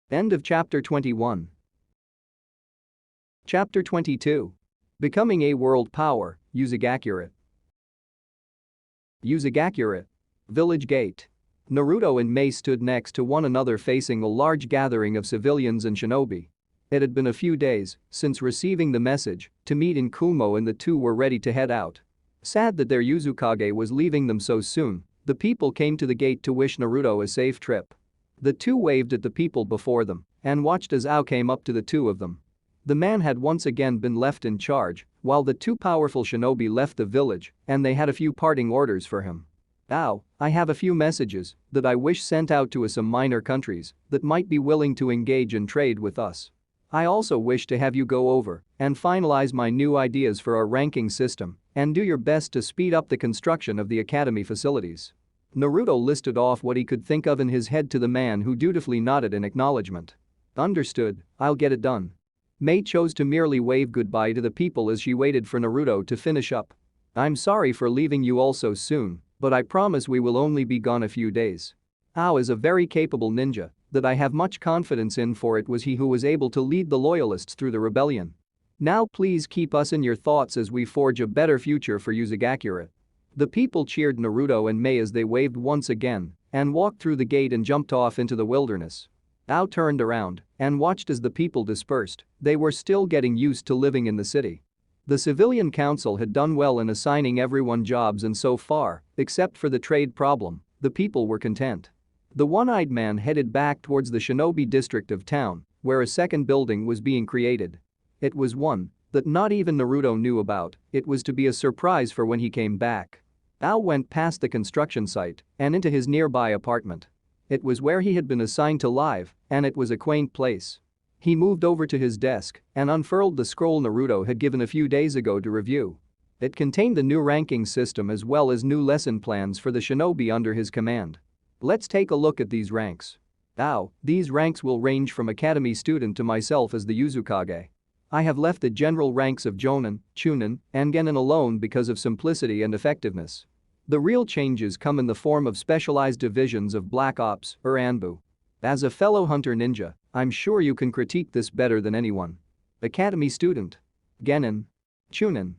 End of chapter 21. Chapter 22. Becoming a world power, xUzumaki. xUzumaki. Village Gate. Naruto and Mei stood next to one another facing a large gathering of civilians and shinobi. It had been a few days since receiving the message to meet in Kumo and the two were ready to head out. Sad that their Uzukage was leaving them so soon, the people came to the gate to wish Naruto a safe trip. The two waved at the people before them and watched as Ao came up to the two of them. The man had once again been left in charge while the two powerful shinobi left the village and they had a few parting orders for him. Ao, I have a few messages that I wish sent out to some minor countries that might be willing to engage in trade with us. I also wish to have you go over and finalize my new ideas for our ranking system and do your best to speed up the construction of the academy facilities. Naruto listed off what he could think of in his head to the man who dutifully nodded in acknowledgement. Understood, I'll get it done. Mei chose to merely wave goodbye to the people as she waited for Naruto to finish up. I'm sorry for leaving you all so soon, but I promise we will only be gone a few days. Ao is a very capable ninja that I have much confidence in, for it was he who was able to lead the loyalists through the rebellion. Now please keep us in your thoughts as we forge a better future for xUzumaki. The people cheered Naruto and Mei as they waved once again and walked through the gate and jumped off into the wilderness. Ao turned around and watched as the people dispersed. They were still getting used to living in the city. The civilian council had done well in assigning everyone jobs, and so far, except for the trade problem, the people were content. The one-eyed man headed back towards the shinobi district of town, where a second building was being created. It was one that not even Naruto knew about. It was to be a surprise for when he came back. Ao went past the construction site and into his nearby apartment. It was where he had been assigned to live, and it was a quaint place. He moved over to his desk and unfurled the scroll Naruto had given a few days ago to review. It contained the new ranking system as well as new lesson plans for the shinobi under his command. Let's take a look at these ranks. Ao, these ranks will range from academy student to myself as the Uzukage. I have left the general ranks of Jonin, Chunin, and Genin alone because of simplicity and effectiveness. The real changes come in the form of specialized divisions of Black Ops or Anbu. As a fellow hunter ninja, I'm sure you can critique this better than anyone. Academy student. Genin. Chunin.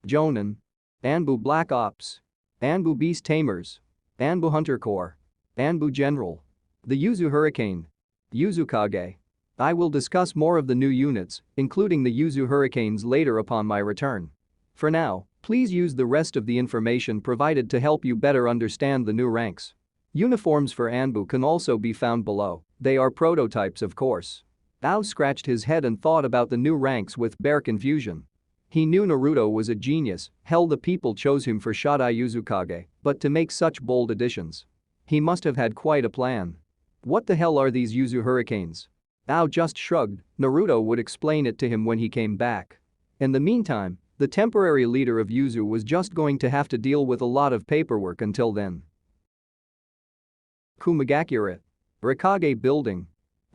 Jonin. Anbu Black Ops. Anbu Beast Tamers. Anbu Hunter Corps. Anbu General. The Yuzu Hurricane. Uzukage. I will discuss more of the new units, including the Yuzu Hurricanes, later upon my return. For now, please use the rest of the information provided to help you better understand the new ranks. Uniforms for Anbu can also be found below. They are prototypes, of course. Ao scratched his head and thought about the new ranks with bare confusion. He knew Naruto was a genius, hell, the people chose him for Shodai Uzukage, but to make such bold additions. He must have had quite a plan. What the hell are these Yuzu Hurricanes? Ao just shrugged. Naruto would explain it to him when he came back. In the meantime, the temporary leader of Yuzu was just going to have to deal with a lot of paperwork until then. Kumagakure. Rikage Building.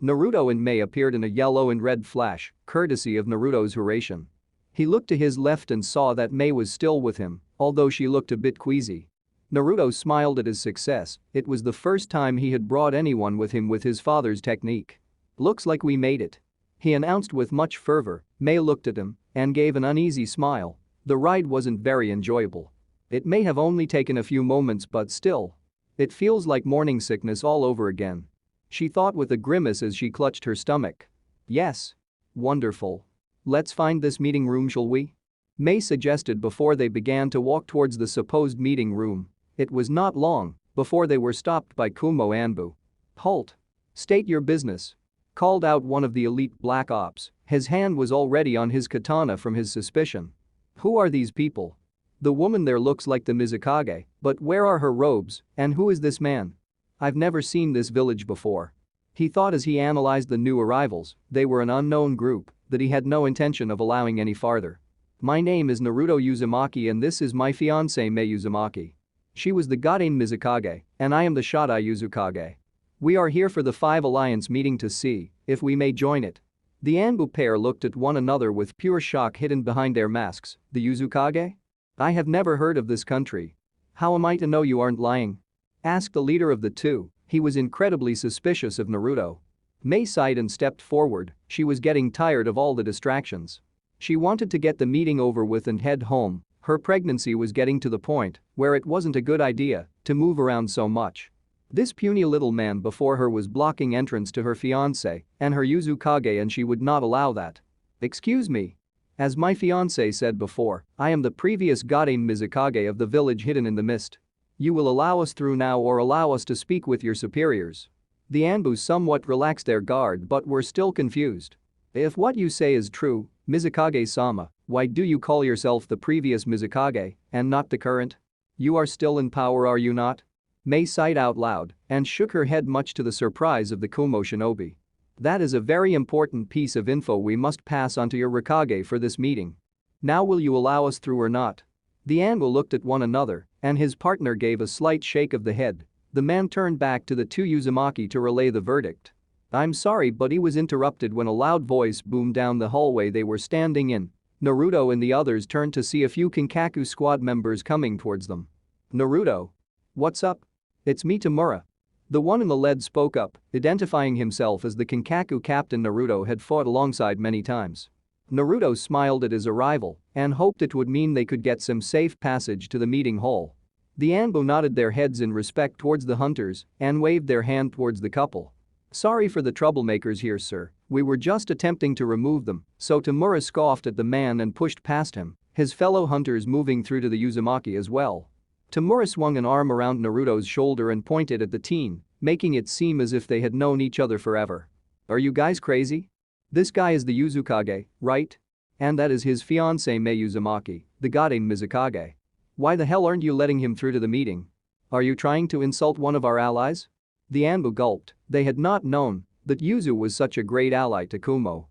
Naruto and Mei appeared in a yellow and red flash, courtesy of Naruto's Hurration. He looked to his left and saw that Mei was still with him, although she looked a bit queasy. Naruto smiled at his success. It was the first time he had brought anyone with him with his father's technique. Looks like we made it, he announced with much fervor. Mei looked at him and gave an uneasy smile. The ride wasn't very enjoyable. It may have only taken a few moments, but still. It feels like morning sickness all over again. She thought with a grimace as she clutched her stomach. Yes. Wonderful. Let's find this meeting room, shall we? Mei suggested before they began to walk towards the supposed meeting room. It was not long before they were stopped by Kumo Anbu. Halt. State your business. Called out one of the elite black ops. His hand was already on his katana from his suspicion. Who are these people? The woman there looks like the Mizukage, but where are her robes, and who is this man? I've never seen this village before. He thought as he analyzed the new arrivals, they were an unknown group that he had no intention of allowing any farther. My name is Naruto Uzumaki and this is my fiancée Mei Uzumaki. She was the Godain Mizukage, and I am the Shodai Uzukage. We are here for the Five Alliance meeting to see if we may join it. The Anbu pair looked at one another with pure shock hidden behind their masks. The Uzukage? I have never heard of this country. How am I to know you aren't lying? Asked the leader of the two. He was incredibly suspicious of Naruto. Mei sighed and stepped forward. She was getting tired of all the distractions. She wanted to get the meeting over with and head home. Her pregnancy was getting to the point where it wasn't a good idea to move around so much. This puny little man before her was blocking entrance to her fiancé and her Uzukage and she would not allow that. Excuse me. As my fiancé said before, I am the previous Godain Mizukage of the village hidden in the mist. You will allow us through now or allow us to speak with your superiors. The Anbu somewhat relaxed their guard but were still confused. If what you say is true, Mizukage-sama, why do you call yourself the previous Mizukage and not the current? You are still in power, are you not? Mei sighed out loud and shook her head much to the surprise of the Kumo shinobi. That is a very important piece of info we must pass on to your Rikage for this meeting. Now will you allow us through or not? The Anbu looked at one another and his partner gave a slight shake of the head. The man turned back to the two Uzumaki to relay the verdict. I'm sorry but he was interrupted when a loud voice boomed down the hallway they were standing in. Naruto and the others turned to see a few Kinkaku squad members coming towards them. Naruto? What's up? It's me, Tamura. The one in the lead spoke up, identifying himself as the Kinkaku captain Naruto had fought alongside many times. Naruto smiled at his arrival and hoped it would mean they could get some safe passage to the meeting hall. The Anbu nodded their heads in respect towards the hunters and waved their hand towards the couple. Sorry for the troublemakers here, sir. We were just attempting to remove them, so Tamura scoffed at the man and pushed past him, his fellow hunters moving through to the Uzumaki as well. Tamura swung an arm around Naruto's shoulder and pointed at the teen, making it seem as if they had known each other forever. Are you guys crazy? This guy is the Uzukage, right? And that is his fiancée Mei Uzumaki, the Godain Mizukage. Why the hell aren't you letting him through to the meeting? Are you trying to insult one of our allies? The Anbu gulped. They had not known that Yuzu was such a great ally to Kumo.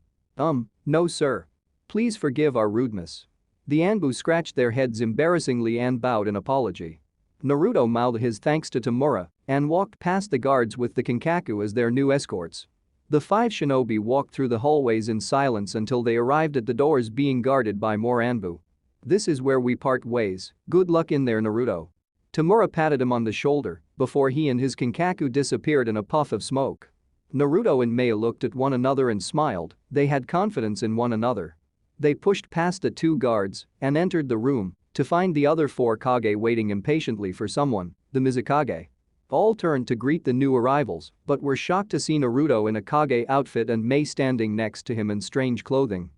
No sir. Please forgive our rudeness. The Anbu scratched their heads embarrassingly and bowed in apology. Naruto mouthed his thanks to Tamura and walked past the guards with the Kinkaku as their new escorts. The five shinobi walked through the hallways in silence until they arrived at the doors being guarded by more Anbu. This is where we part ways. Good luck in there, Naruto. Tamura patted him on the shoulder before he and his Kinkaku disappeared in a puff of smoke. Naruto and Mei looked at one another and smiled. They had confidence in one another. They pushed past the two guards and entered the room to find the other four Kage waiting impatiently for someone, the Mizukage. All turned to greet the new arrivals but were shocked to see Naruto in a Kage outfit and Mei standing next to him in strange clothing.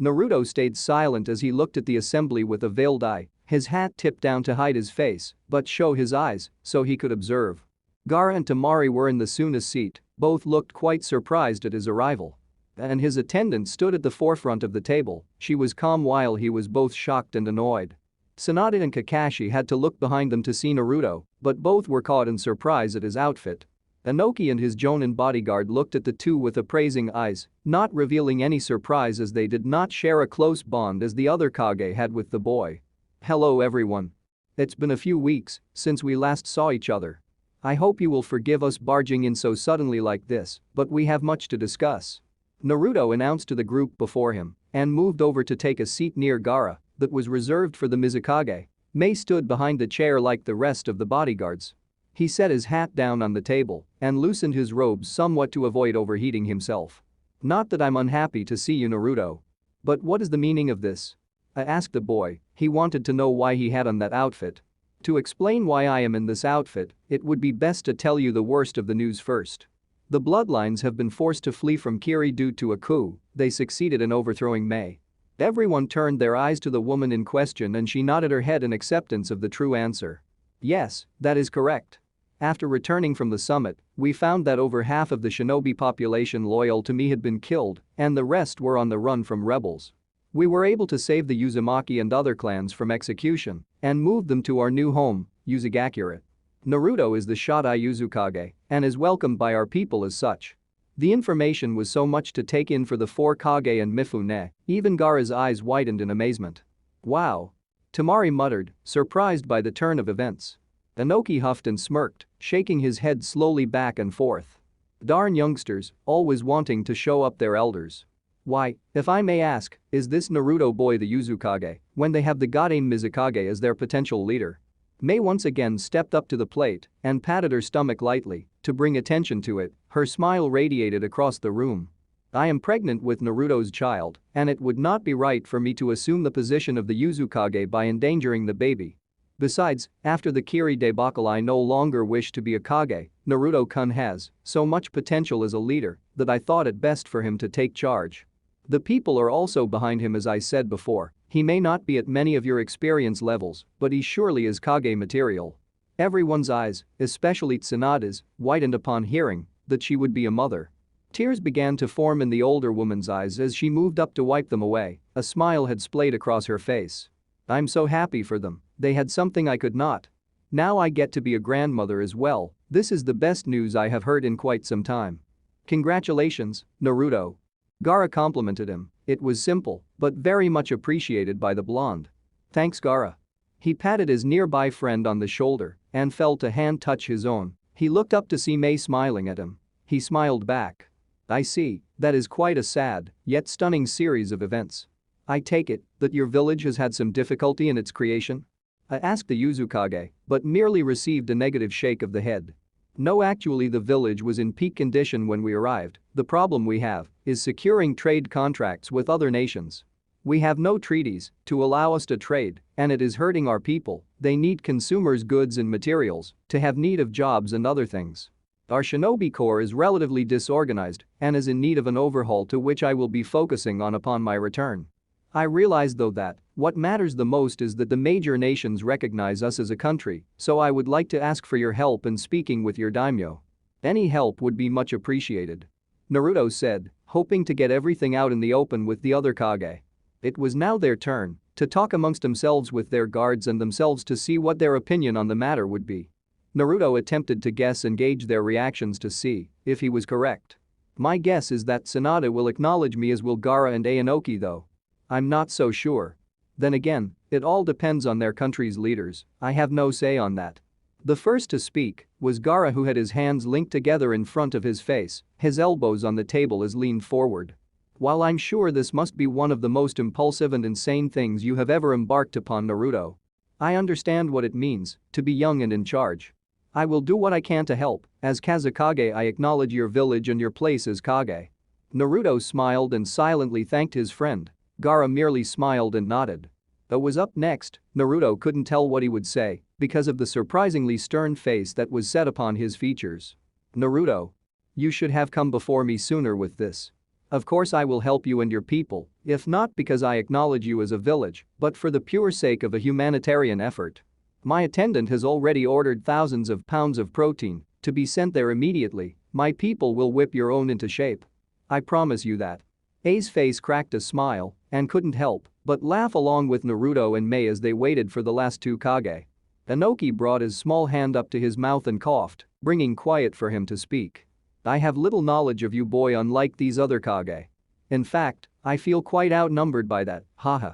Naruto stayed silent as he looked at the assembly with a veiled eye, his hat tipped down to hide his face but show his eyes so he could observe. Gaara and Temari were in the Suna's seat, both looked quite surprised at his arrival. And his attendant stood at the forefront of the table. She was calm while he was both shocked and annoyed. Sanada and Kakashi had to look behind them to see Naruto, but both were caught in surprise at his outfit. Inoki and his Jonin bodyguard looked at the two with appraising eyes, not revealing any surprise as they did not share a close bond as the other Kage had with the boy. Hello everyone. It's been a few weeks since we last saw each other. I hope you will forgive us barging in so suddenly like this, but we have much to discuss. Naruto announced to the group before him and moved over to take a seat near Gaara that was reserved for the Mizukage. Mei stood behind the chair like the rest of the bodyguards. He set his hat down on the table and loosened his robes somewhat to avoid overheating himself. Not that I'm unhappy to see you, Naruto. But what is the meaning of this? I asked the boy. He wanted to know why he had on that outfit. To explain why I am in this outfit, it would be best to tell you the worst of the news first. The bloodlines have been forced to flee from Kiri due to a coup. They succeeded in overthrowing Mei. Everyone turned their eyes to the woman in question and she nodded her head in acceptance of the true answer. Yes, that is correct. After returning from the summit, we found that over half of the shinobi population loyal to me had been killed and the rest were on the run from rebels. We were able to save the Uzumaki and other clans from execution and move them to our new home, Uzumaki. Naruto is the Shotai Uzukage and is welcomed by our people as such. The information was so much to take in for the four Kage and Mifune, even Gaara's eyes widened in amazement. Wow. Temari muttered, surprised by the turn of events. Inoki huffed and smirked, shaking his head slowly back and forth. Darn youngsters, always wanting to show up their elders. Why, if I may ask, is this Naruto boy the Uzukage when they have the Godame Mizukage as their potential leader? Mei once again stepped up to the plate and patted her stomach lightly to bring attention to it, her smile radiated across the room. I am pregnant with Naruto's child and it would not be right for me to assume the position of the Uzukage by endangering the baby. Besides, after the Kiri debacle I no longer wish to be a Kage. Naruto-kun has so much potential as a leader that I thought it best for him to take charge. The people are also behind him as I said before, he may not be at many of your experience levels, but he surely is Kage material. Everyone's eyes, especially Tsunada's, widened upon hearing that she would be a mother. Tears began to form in the older woman's eyes as she moved up to wipe them away, a smile had splayed across her face. I'm so happy for them, they had something I could not. Now I get to be a grandmother as well, this is the best news I have heard in quite some time. Congratulations, Naruto. Gaara complimented him, it was simple, but very much appreciated by the blonde. Thanks Gaara. He patted his nearby friend on the shoulder and felt a hand touch his own, he looked up to see Mei smiling at him. He smiled back. I see, that is quite a sad, yet stunning series of events. I take it that your village has had some difficulty in its creation? I asked the Uzukage, but merely received a negative shake of the head. No, actually the village was in peak condition when we arrived, the problem we have is securing trade contracts with other nations. We have no treaties to allow us to trade and it is hurting our people, they need consumers' goods and materials to have need of jobs and other things. Our shinobi corps is relatively disorganized and is in need of an overhaul to which I will be focusing on upon my return. I realize though that what matters the most is that the major nations recognize us as a country, so I would like to ask for your help in speaking with your daimyo. Any help would be much appreciated. Naruto said, hoping to get everything out in the open with the other Kage. It was now their turn to talk amongst themselves with their guards and themselves to see what their opinion on the matter would be. Naruto attempted to guess and gauge their reactions to see if he was correct. My guess is that Tsunada will acknowledge me as will Gaara and Inoki though. I'm not so sure. Then again, it all depends on their country's leaders, I have no say on that. The first to speak was Gaara, who had his hands linked together in front of his face, his elbows on the table as leaned forward. While I'm sure this must be one of the most impulsive and insane things you have ever embarked upon, Naruto. I understand what it means to be young and in charge. I will do what I can to help, as Kazekage I acknowledge your village and your place as Kage. Naruto smiled and silently thanked his friend. Gaara merely smiled and nodded. That was up next, Naruto couldn't tell what he would say because of the surprisingly stern face that was set upon his features. Naruto. You should have come before me sooner with this. Of course I will help you and your people, if not because I acknowledge you as a village, but for the pure sake of a humanitarian effort. My attendant has already ordered thousands of pounds of protein to be sent there immediately, my people will whip your own into shape. I promise you that. A's face cracked a smile and couldn't help but laugh along with Naruto and Mei as they waited for the last two Kage. Inoki brought his small hand up to his mouth and coughed, bringing quiet for him to speak. I have little knowledge of you, boy, unlike these other Kage. In fact, I feel quite outnumbered by that, haha.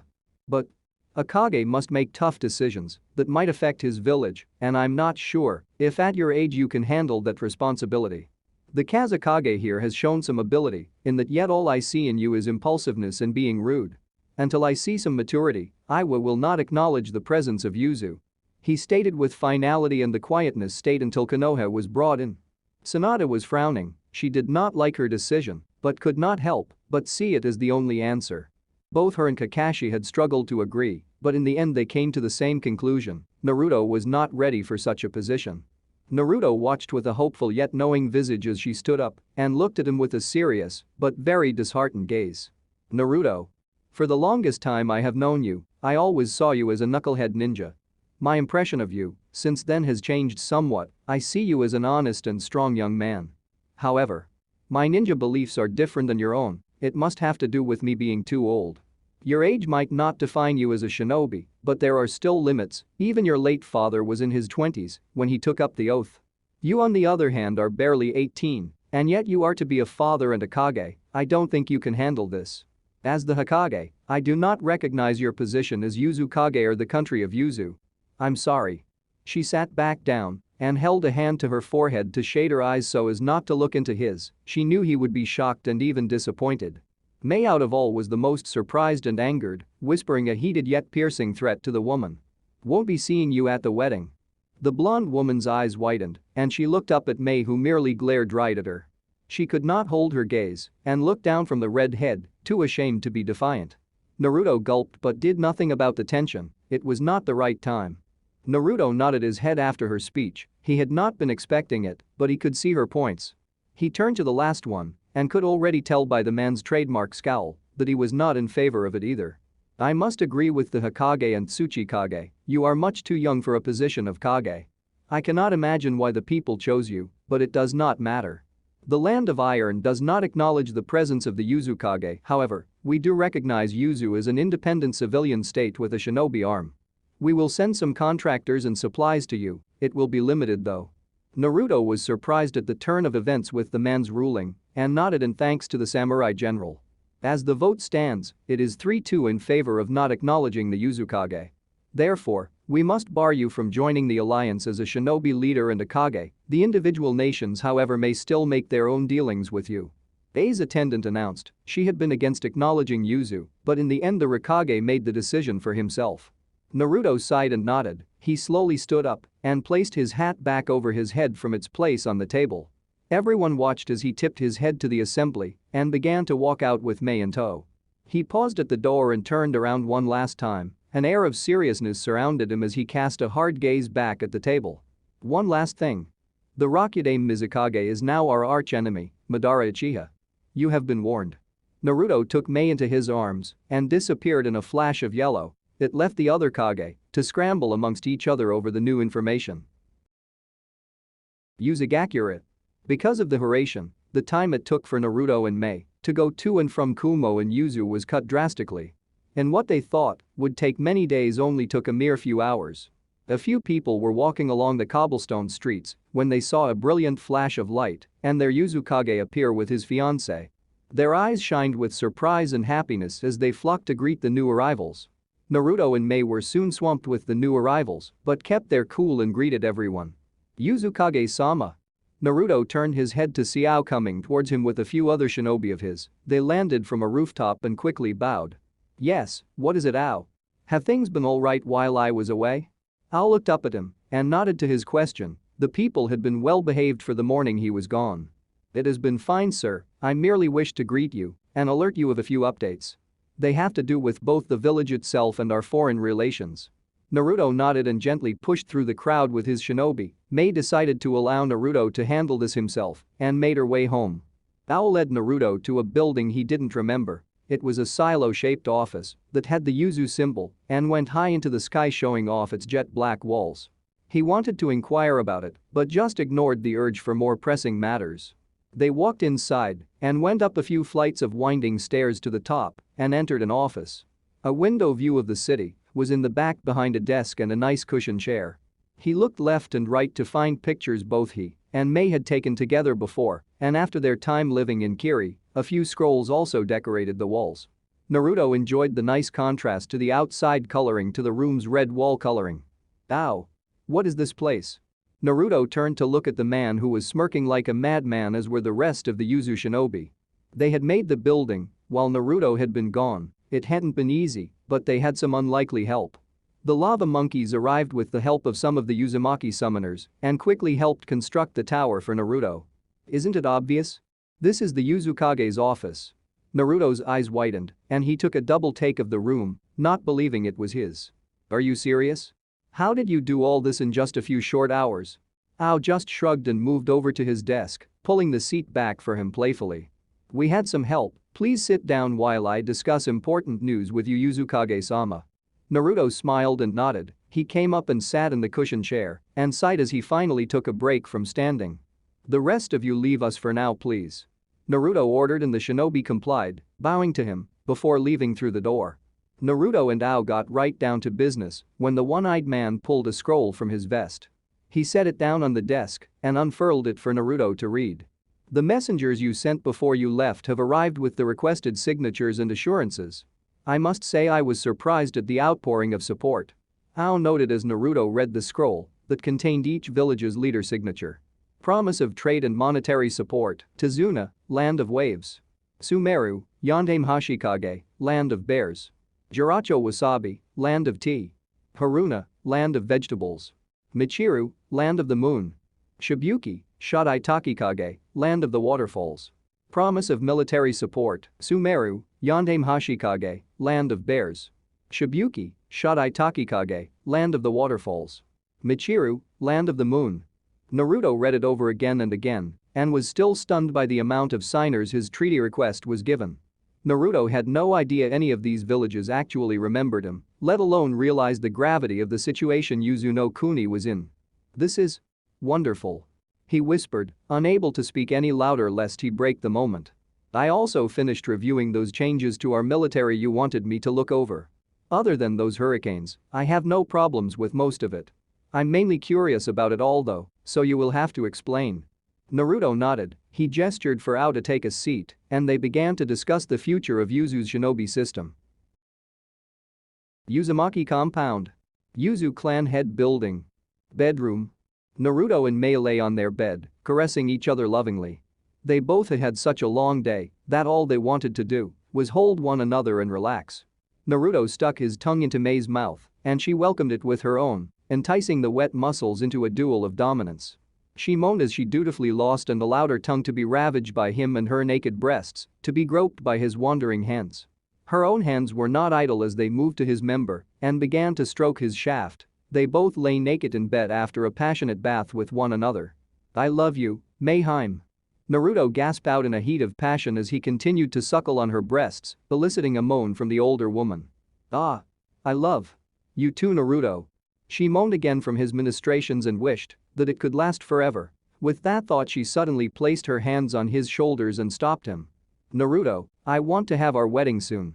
But a Kage must make tough decisions that might affect his village, and I'm not sure if at your age you can handle that responsibility. The Kazekage here has shown some ability in that, yet all I see in you is impulsiveness and being rude. Until I see some maturity, I will not acknowledge the presence of Yuzu. He stated with finality, and the quietness stayed until Konoha was brought in. Tsunada was frowning, she did not like her decision, but could not help but see it as the only answer. Both her and Kakashi had struggled to agree, but in the end they came to the same conclusion, Naruto was not ready for such a position. Naruto watched with a hopeful yet knowing visage as she stood up and looked at him with a serious but very disheartened gaze. Naruto. For the longest time I have known you, I always saw you as a knucklehead ninja. My impression of you, since then, has changed somewhat. I see you as an honest and strong young man. However, my ninja beliefs are different than your own. It must have to do with me being too old. Your age might not define you as a shinobi, but there are still limits. Even your late father was in his 20s when he took up the oath. You, on the other hand, are barely 18, and yet you are to be a father and a Kage. I don't think you can handle this. As the Hokage, I do not recognize your position as Uzukage or the country of Yuzu. I'm sorry. She sat back down and held a hand to her forehead to shade her eyes so as not to look into his. She knew he would be shocked and even disappointed. Mei, out of all, was the most surprised and angered, whispering a heated yet piercing threat to the woman. Won't be seeing you at the wedding. The blonde woman's eyes widened and she looked up at Mei, who merely glared right at her. She could not hold her gaze and looked down from the red head, too ashamed to be defiant. Naruto gulped but did nothing about the tension. It was not the right time. Naruto nodded his head after her speech. He had not been expecting it, but he could see her points. He turned to the last one and could already tell by the man's trademark scowl that he was not in favor of it either. I must agree with the Hokage and Tsuchikage, you are much too young for a position of Kage. I cannot imagine why the people chose you, but it does not matter. The land of iron does not acknowledge the presence of the Uzukage. However, we do recognize Yuzu as an independent civilian state with a shinobi arm. We will send some contractors and supplies to you. It will be limited though. Naruto was surprised at the turn of events with the man's ruling and nodded in thanks to the samurai general. As the vote stands, it is 3-2 in favor of not acknowledging the Uzukage. Therefore, we must bar you from joining the alliance as a shinobi leader and a Kage. The individual nations, however, may still make their own dealings with you. Ei's attendant announced she had been against acknowledging Yuzu, but in the end the Hokage made the decision for himself. Naruto sighed and nodded. He slowly stood up and placed his hat back over his head from its place on the table. Everyone watched as he tipped his head to the assembly and began to walk out with Mei in tow. He paused at the door and turned around one last time. An air of seriousness surrounded him as he cast a hard gaze back at the table. One last thing. The Rakude Mizukage is now our arch-enemy, Madara Uchiha. You have been warned. Naruto took Mei into his arms and disappeared in a flash of yellow. It left the other Kage to scramble amongst each other over the new information. Uzumaki. Because of the Hiraishin, the time it took for Naruto and Mei to go to and from Kumo and Yuzu was cut drastically. And what they thought would take many days only took a mere few hours. A few people were walking along the cobblestone streets when they saw a brilliant flash of light and their Uzukage appear with his fiancée. Their eyes shined with surprise and happiness as they flocked to greet the new arrivals. Naruto and Mei were soon swamped with the new arrivals but kept their cool and greeted everyone. Uzukage-sama. Naruto turned his head to see Ao coming towards him with a few other shinobi of his. They landed from a rooftop and quickly bowed. Yes, what is it, Ao? Have things been alright while I was away? Ao looked up at him and nodded to his question. The people had been well behaved for the morning he was gone. It has been fine, sir. I merely wished to greet you and alert you of a few updates. They have to do with both the village itself and our foreign relations. Naruto nodded and gently pushed through the crowd with his shinobi. Mei decided to allow Naruto to handle this himself and made her way home. Ao led Naruto to a building he didn't remember. It was a silo-shaped office that had the Yuzu symbol and went high into the sky, showing off its jet black walls. He wanted to inquire about it but just ignored the urge for more pressing matters. They walked inside and went up a few flights of winding stairs to the top and entered an office. A window view of the city was in the back behind a desk and a nice cushioned chair. He looked left and right to find pictures both he and Mei had taken together before and after their time living in Kiri. A few scrolls also decorated the walls. Naruto enjoyed the nice contrast to the outside coloring to the room's red wall coloring. Ow! What is this place? Naruto turned to look at the man who was smirking like a madman, as were the rest of the Yuzu shinobi. They had made the building while Naruto had been gone. It hadn't been easy, but they had some unlikely help. The lava monkeys arrived with the help of some of the Uzumaki summoners and quickly helped construct the tower for Naruto. Isn't it obvious? This is the Uzukage's office. Naruto's eyes widened and he took a double take of the room, not believing it was his. Are you serious? How did you do all this in just a few short hours? Ao just shrugged and moved over to his desk, pulling the seat back for him playfully. We had some help, please sit down while I discuss important news with you, Uzukage-sama. Naruto smiled and nodded. He came up and sat in the cushioned chair and sighed as he finally took a break from standing. The rest of you leave us for now, please. Naruto ordered and the shinobi complied, bowing to him before leaving through the door. Naruto and Ao got right down to business when the one-eyed man pulled a scroll from his vest. He set it down on the desk and unfurled it for Naruto to read. The messengers you sent before you left have arrived with the requested signatures and assurances. I must say I was surprised at the outpouring of support. Ao noted as Naruto read the scroll that contained each village's leader signature. Promise of trade and monetary support, Tazuna, land of waves. Sumeru, Yondame Hashikage, land of bears. Jiracho Wasabi, land of tea. Haruna, land of vegetables. Michiru, land of the moon. Shibuki, Shadai Takikage, land of the waterfalls. Promise of military support, Sumeru, Yondame Hashikage, land of bears. Shibuki, Shadai Takikage, land of the waterfalls. Michiru, land of the moon. Naruto read it over again and again and was still stunned by the amount of signers his treaty request was given. Naruto had no idea any of these villages actually remembered him, let alone realized the gravity of the situation Yuzuno Kuni was in. This is wonderful. He whispered, unable to speak any louder lest he break the moment. I also finished reviewing those changes to our military you wanted me to look over. Other than those hurricanes, I have no problems with most of it. I'm mainly curious about it all though, so you will have to explain. Naruto nodded, he gestured for Ao to take a seat, and they began to discuss the future of Yuzu's shinobi system. Uzumaki compound. Yuzu clan head building. Bedroom. Naruto and Mei lay on their bed, caressing each other lovingly. They both had had such a long day that all they wanted to do was hold one another and relax. Naruto stuck his tongue into Mei's mouth, and she welcomed it with her own, enticing the wet muscles into a duel of dominance. She moaned as she dutifully lost and allowed her tongue to be ravaged by him and her naked breasts to be groped by his wandering hands. Her own hands were not idle as they moved to his member and began to stroke his shaft. They both lay naked in bed after a passionate bath with one another. I love you, Mayheim. Naruto gasped out in a heat of passion as he continued to suckle on her breasts, eliciting a moan from the older woman. Ah. I love you too, Naruto. She moaned again from his ministrations and wished that it could last forever. With that thought she suddenly placed her hands on his shoulders and stopped him. Naruto, I want to have our wedding soon.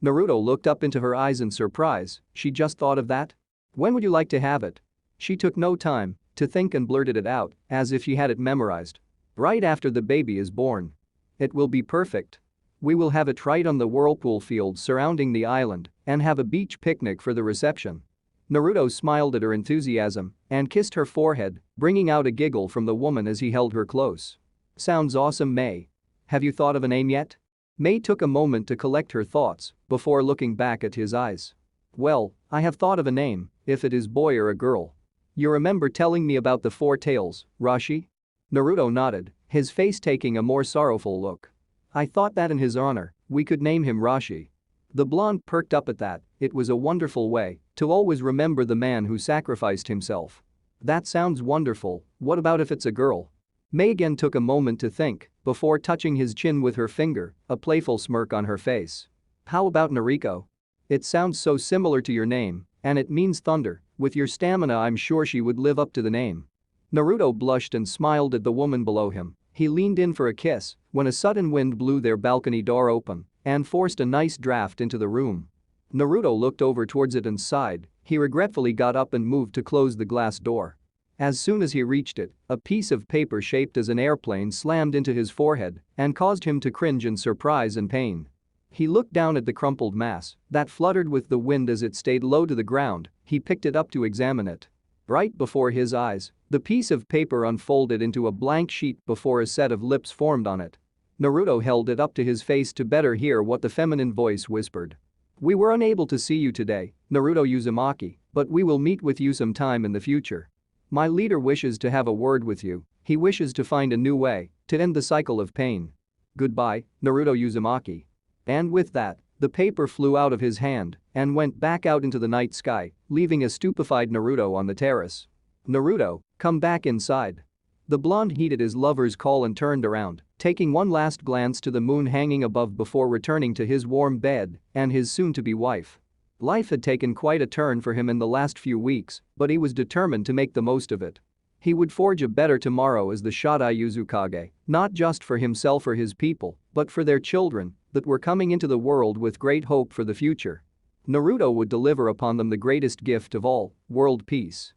Naruto looked up into her eyes in surprise, she just thought of that? When would you like to have it? She took no time to think and blurted it out as if she had it memorized. Right after the baby is born. It will be perfect. We will have it right on the whirlpool field surrounding the island and have a beach picnic for the reception. Naruto smiled at her enthusiasm and kissed her forehead, bringing out a giggle from the woman as he held her close. Sounds awesome, Mei. Have you thought of a name yet? Mei took a moment to collect her thoughts before looking back at his eyes. Well, I have thought of a name, if it is boy or a girl. You remember telling me about the four tails, Rashi? Naruto nodded, his face taking a more sorrowful look. I thought that in his honor, we could name him Rashi. The blonde perked up at that, it was a wonderful way to always remember the man who sacrificed himself. That sounds wonderful, what about if it's a girl? Mei again took a moment to think before touching his chin with her finger, a playful smirk on her face. How about Nariko? It sounds so similar to your name, and it means thunder, with your stamina I'm sure she would live up to the name. Naruto blushed and smiled at the woman below him. He leaned in for a kiss when a sudden wind blew their balcony door open and forced a nice draft into the room. Naruto looked over towards it and sighed, he regretfully got up and moved to close the glass door. As soon as he reached it, a piece of paper shaped as an airplane slammed into his forehead and caused him to cringe in surprise and pain. He looked down at the crumpled mass that fluttered with the wind as it stayed low to the ground, he picked it up to examine it. Right before his eyes, the piece of paper unfolded into a blank sheet before a set of lips formed on it. Naruto held it up to his face to better hear what the feminine voice whispered. We were unable to see you today, Naruto Uzumaki, but we will meet with you sometime in the future. My leader wishes to have a word with you, he wishes to find a new way to end the cycle of pain. Goodbye, Naruto Uzumaki. And with that, the paper flew out of his hand and went back out into the night sky, leaving a stupefied Naruto on the terrace. "Naruto, come back inside." The blonde heeded his lover's call and turned around, taking one last glance to the moon hanging above before returning to his warm bed and his soon-to-be wife. Life had taken quite a turn for him in the last few weeks, but he was determined to make the most of it. He would forge a better tomorrow as the xUzumaki, not just for himself or his people, but for their children that were coming into the world with great hope for the future. Naruto would deliver upon them the greatest gift of all, world peace.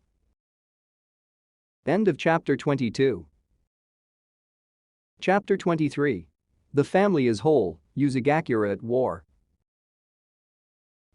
End of chapter 22. Chapter 23. The family is whole, Uzumaki at war.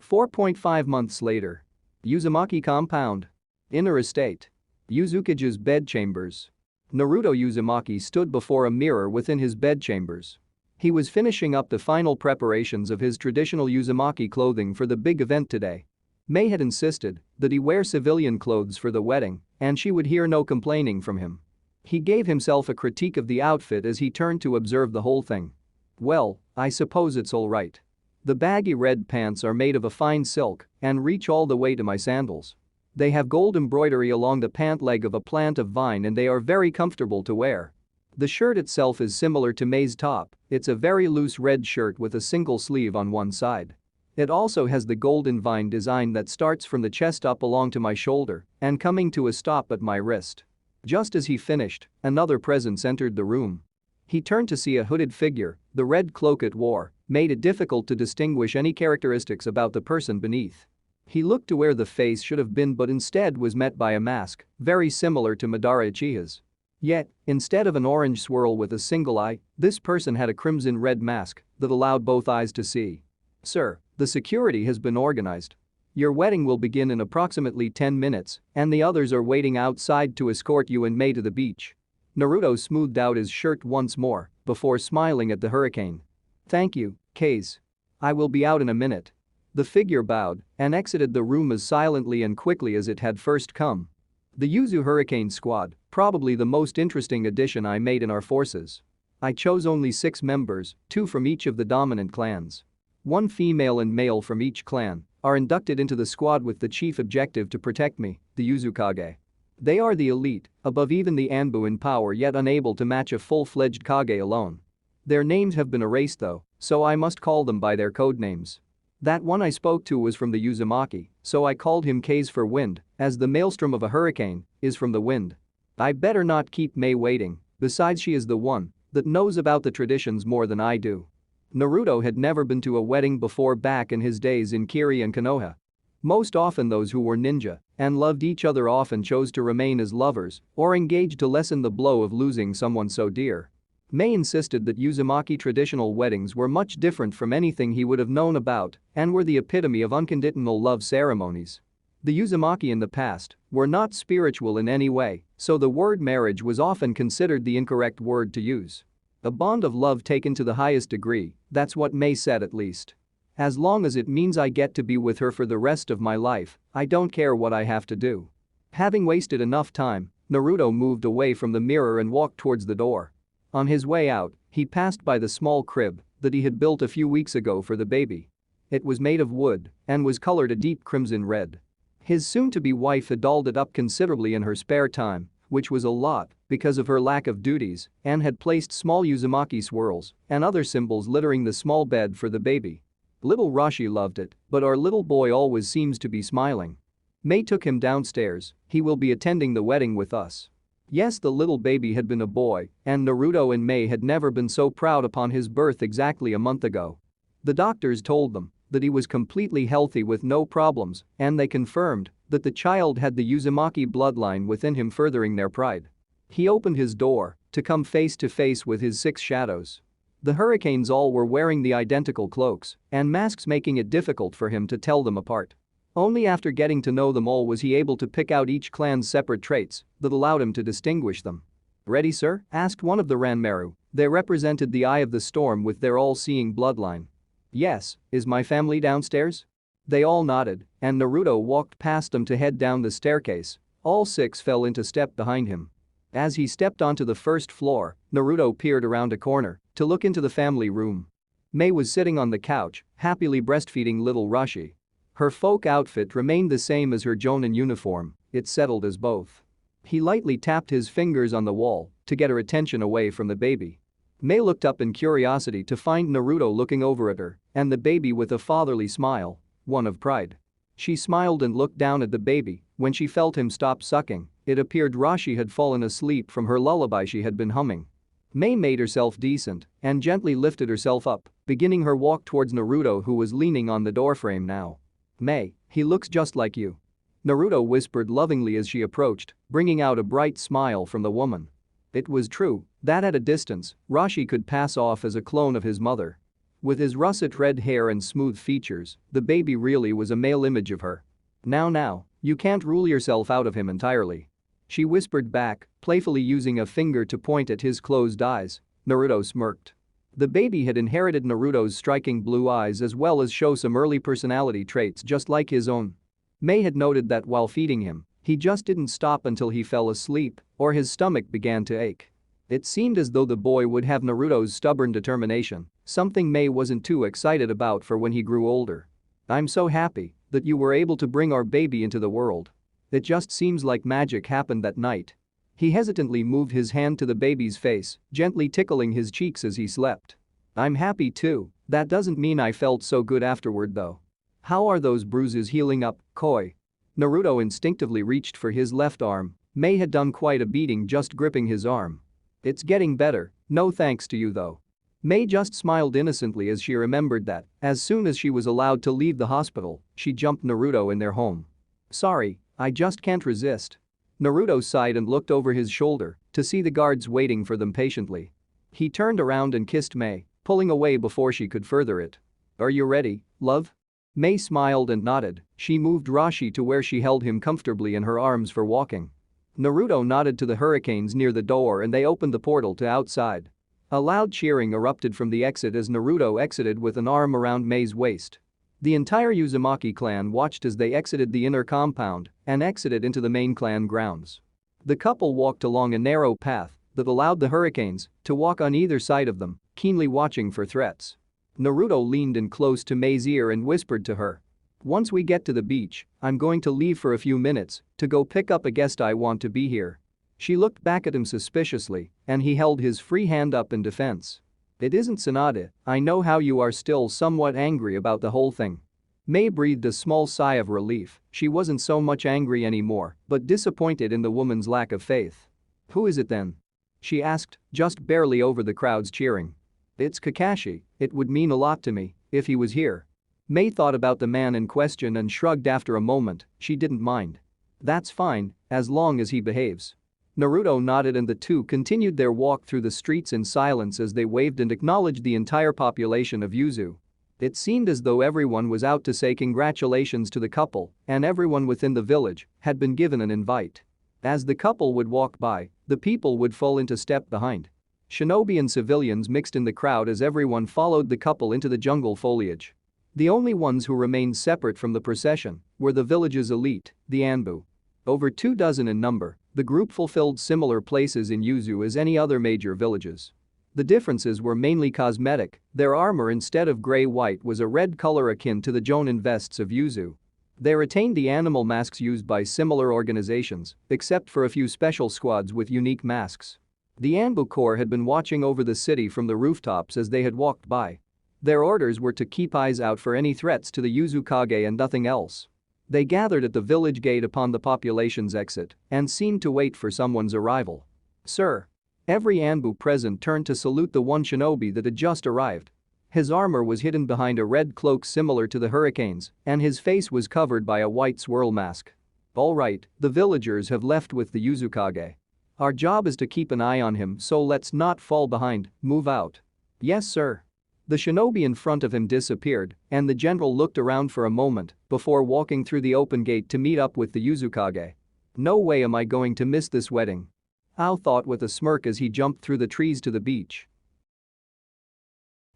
4.5 months later. Uzumaki compound. Inner estate. Uzukage's bedchambers. Naruto Uzumaki stood before a mirror within his bedchambers. He was finishing up the final preparations of his traditional Uzumaki clothing for the big event today. Mei had insisted that he wear civilian clothes for the wedding, and she would hear no complaining from him. He gave himself a critique of the outfit as he turned to observe the whole thing. "Well, I suppose it's all right. The baggy red pants are made of a fine silk and reach all the way to my sandals. They have gold embroidery along the pant leg of a plant of vine and they are very comfortable to wear. The shirt itself is similar to Mei's top, it's a very loose red shirt with a single sleeve on one side. It also has the golden vine design that starts from the chest up along to my shoulder and coming to a stop at my wrist." Just as he finished, another presence entered the room. He turned to see a hooded figure, the red cloak it wore made it difficult to distinguish any characteristics about the person beneath. He looked to where the face should have been but instead was met by a mask, very similar to Madara Uchiha's. Yet, instead of an orange swirl with a single eye, this person had a crimson red mask that allowed both eyes to see. "Sir, the security has been organized. Your wedding will begin in approximately 10 minutes, and the others are waiting outside to escort you and Mei to the beach." Naruto smoothed out his shirt once more before smiling at the hurricane. "Thank you, Case. I will be out in a minute." The figure bowed and exited the room as silently and quickly as it had first come. The Uzu Hurricane Squad, probably the most interesting addition I made in our forces. I chose only 6 members, 2 from each of the dominant clans. 1 female and male from each clan are inducted into the squad with the chief objective to protect me, the Uzukage. They are the elite, above even the Anbu in power yet unable to match a full-fledged Kage alone. Their names have been erased though, so I must call them by their code names. That one I spoke to was from the Uzumaki, so I called him K's for wind, as the maelstrom of a hurricane is from the wind. I better not keep Mei waiting, besides she is the one that knows about the traditions more than I do. Naruto had never been to a wedding before back in his days in Kiri and Konoha. Most often those who were ninja and loved each other often chose to remain as lovers or engage to lessen the blow of losing someone so dear. Mei insisted that Uzumaki traditional weddings were much different from anything he would have known about and were the epitome of unconditional love ceremonies. The Uzumaki in the past were not spiritual in any way, so the word marriage was often considered the incorrect word to use. A bond of love taken to the highest degree, that's what Mei said at least. As long as it means I get to be with her for the rest of my life, I don't care what I have to do. Having wasted enough time, Naruto moved away from the mirror and walked towards the door. On his way out, he passed by the small crib that he had built a few weeks ago for the baby. It was made of wood and was colored a deep crimson red. His soon-to-be wife had dolled it up considerably in her spare time, which was a lot because of her lack of duties, and had placed small Uzumaki swirls and other symbols littering the small bed for the baby. Little Rashi loved it, but our little boy always seems to be smiling. Mei took him downstairs, he will be attending the wedding with us. Yes, the little baby had been a boy, and Naruto and Mei had never been so proud upon his birth exactly a month ago. The doctors told them that he was completely healthy with no problems, and they confirmed that the child had the Uzumaki bloodline within him, furthering their pride. He opened his door to come face to face with his 6 shadows. The hurricanes all were wearing the identical cloaks and masks, making it difficult for him to tell them apart. Only after getting to know them all was he able to pick out each clan's separate traits that allowed him to distinguish them. "Ready, sir?" asked one of the Ranmaru. They represented the eye of the storm with their all-seeing bloodline. "Yes, is my family downstairs?" They all nodded, and Naruto walked past them to head down the staircase. All 6 fell into step behind him. As he stepped onto the first floor, Naruto peered around a corner to look into the family room. Mei was sitting on the couch, happily breastfeeding little Rashi. Her folk outfit remained the same as her Jonin uniform, it settled as both. He lightly tapped his fingers on the wall to get her attention away from the baby. Mei looked up in curiosity to find Naruto looking over at her and the baby with a fatherly smile, one of pride. She smiled and looked down at the baby. When she felt him stop sucking, it appeared Rashi had fallen asleep from her lullaby she had been humming. Mei made herself decent and gently lifted herself up, beginning her walk towards Naruto, who was leaning on the doorframe now. "Mei, he looks just like you," Naruto whispered lovingly as she approached, bringing out a bright smile from the woman. It was true that at a distance, Rashi could pass off as a clone of his mother. With his russet red hair and smooth features, the baby really was a male image of her. Now, you can't rule yourself out of him entirely," she whispered back, playfully using a finger to point at his closed eyes. Naruto smirked. The baby had inherited Naruto's striking blue eyes as well as show some early personality traits just like his own. Mei had noted that while feeding him, he just didn't stop until he fell asleep or his stomach began to ache. It seemed as though the boy would have Naruto's stubborn determination, something Mei wasn't too excited about for when he grew older. "I'm so happy that you were able to bring our baby into the world. It just seems like magic happened that night." He hesitantly moved his hand to the baby's face, gently tickling his cheeks as he slept. "I'm happy too, that doesn't mean I felt so good afterward though. How are those bruises healing up, Koi?" Naruto instinctively reached for his left arm. Mei had done quite a beating just gripping his arm. "It's getting better, no thanks to you though." Mei just smiled innocently as she remembered that, as soon as she was allowed to leave the hospital, she jumped Naruto in their home. "Sorry, I just can't resist." Naruto sighed and looked over his shoulder to see the guards waiting for them patiently. He turned around and kissed Mei, pulling away before she could further it. "Are you ready, love?" Mei smiled and nodded. She moved Rashi to where she held him comfortably in her arms for walking. Naruto nodded to the hurricanes near the door and they opened the portal to outside. A loud cheering erupted from the exit as Naruto exited with an arm around Mei's waist. The entire Uzumaki clan watched as they exited the inner compound and exited into the main clan grounds. The couple walked along a narrow path that allowed the hurricanes to walk on either side of them, keenly watching for threats. Naruto leaned in close to Mei's ear and whispered to her. "Once we get to the beach, I'm going to leave for a few minutes to go pick up a guest I want to be here." She looked back at him suspiciously and he held his free hand up in defense. "It isn't Sanada, I know how you are still somewhat angry about the whole thing." Mei breathed a small sigh of relief. She wasn't so much angry anymore, but disappointed in the woman's lack of faith. "Who is it then?" she asked, just barely over the crowd's cheering. "It's Kakashi, it would mean a lot to me if he was here." Mei thought about the man in question and shrugged after a moment. She didn't mind. "That's fine, as long as he behaves." Naruto nodded and the two continued their walk through the streets in silence as they waved and acknowledged the entire population of Yuzu. It seemed as though everyone was out to say congratulations to the couple and everyone within the village had been given an invite. As the couple would walk by, the people would fall into step behind. Shinobi and civilians mixed in the crowd as everyone followed the couple into the jungle foliage. The only ones who remained separate from the procession were the village's elite, the Anbu. Over 24 in number, the group fulfilled similar places in Yuzu as any other major villages. The differences were mainly cosmetic. Their armor instead of gray-white was a red color akin to the Jonin vests of Yuzu. They retained the animal masks used by similar organizations, except for a few special squads with unique masks. The Anbu Corps had been watching over the city from the rooftops as they had walked by. Their orders were to keep eyes out for any threats to the Uzukage and nothing else. They gathered at the village gate upon the population's exit and seemed to wait for someone's arrival. "Sir." Every Anbu present turned to salute the one shinobi that had just arrived. His armor was hidden behind a red cloak similar to the hurricanes and his face was covered by a white swirl mask. "All right, the villagers have left with the Uzukage. Our job is to keep an eye on him, so let's not fall behind, move out." "Yes sir." The shinobi in front of him disappeared and the general looked around for a moment before walking through the open gate to meet up with the Uzukage. "No way am I going to miss this wedding," Ao thought with a smirk as he jumped through the trees to the beach.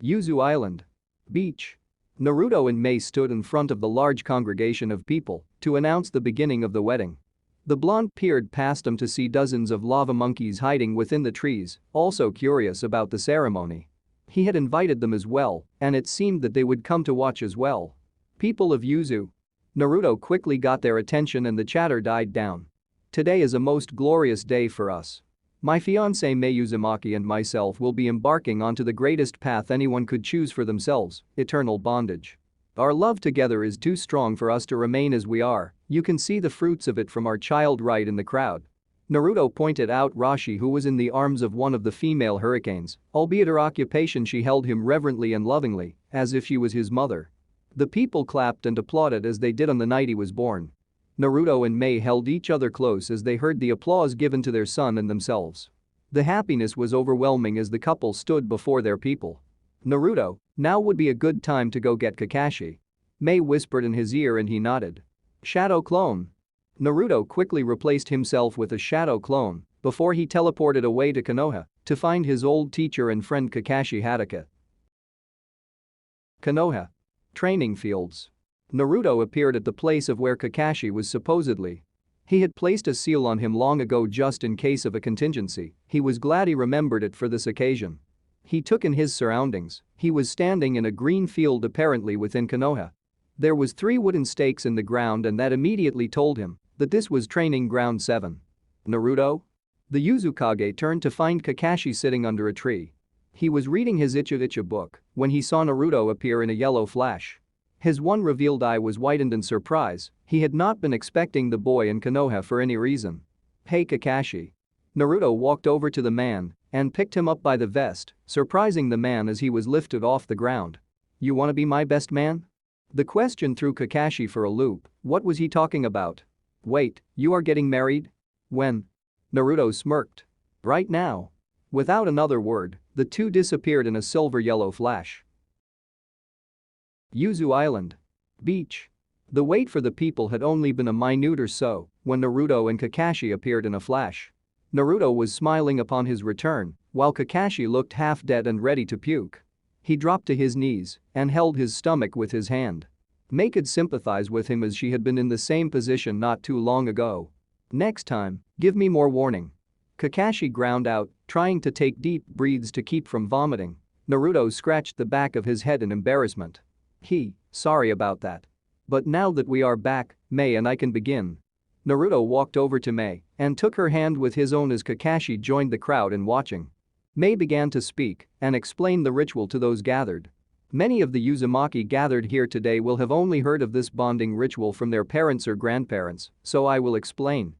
Yuzu Island. Beach. Naruto and Mei stood in front of the large congregation of people to announce the beginning of the wedding. The blonde peered past them to see dozens of lava monkeys hiding within the trees, also curious about the ceremony. He had invited them as well, and it seemed that they would come to watch as well. "People of Yuzu," Naruto quickly got their attention and the chatter died down. Today is a most glorious day for us. My fiancée Mei Uzumaki and myself will be embarking onto the greatest path anyone could choose for themselves, eternal bondage. Our love together is too strong for us to remain as we are, you can see the fruits of it from our child right in the crowd. Naruto pointed out Rashi, who was in the arms of one of the female hurricanes, albeit her occupation she held him reverently and lovingly, as if she was his mother. The people clapped and applauded as they did on the night he was born. Naruto and Mei held each other close as they heard the applause given to their son and themselves. The happiness was overwhelming as the couple stood before their people. Naruto, now would be a good time to go get Kakashi. Mei whispered in his ear and he nodded. Shadow clone. Naruto quickly replaced himself with a shadow clone before he teleported away to Konoha to find his old teacher and friend Kakashi Hatake. Konoha. Training fields. Naruto appeared at the place of where Kakashi was supposedly. He had placed a seal on him long ago just in case of a contingency, he was glad he remembered it for this occasion. He took in his surroundings, he was standing in a green field apparently within Konoha. There was 3 wooden stakes in the ground and that immediately told him that this was training ground 7. Naruto? The Uzukage turned to find Kakashi sitting under a tree. He was reading his xUzumaki book when he saw Naruto appear in a yellow flash. His one revealed eye was widened in surprise, he had not been expecting the boy in Konoha for any reason. Hey Kakashi. Naruto walked over to the man and picked him up by the vest, surprising the man as he was lifted off the ground. You wanna be my best man? The question threw Kakashi for a loop, what was he talking about? Wait, you are getting married? When? Naruto smirked. Right now. Without another word, the two disappeared in a silver-yellow flash. Yuzu Island. Beach. The wait for the people had only been a minute or so when Naruto and Kakashi appeared in a flash. Naruto was smiling upon his return, while Kakashi looked half dead and ready to puke. He dropped to his knees and held his stomach with his hand. Mei could sympathize with him as she had been in the same position not too long ago. Next time, give me more warning. Kakashi ground out, trying to take deep breaths to keep from vomiting. Naruto scratched the back of his head in embarrassment. Sorry about that. But now that we are back, Mei and I can begin. Naruto walked over to Mei and took her hand with his own as Kakashi joined the crowd in watching. Mei began to speak and explain the ritual to those gathered. Many of the Uzumaki gathered here today will have only heard of this bonding ritual from their parents or grandparents, so I will explain.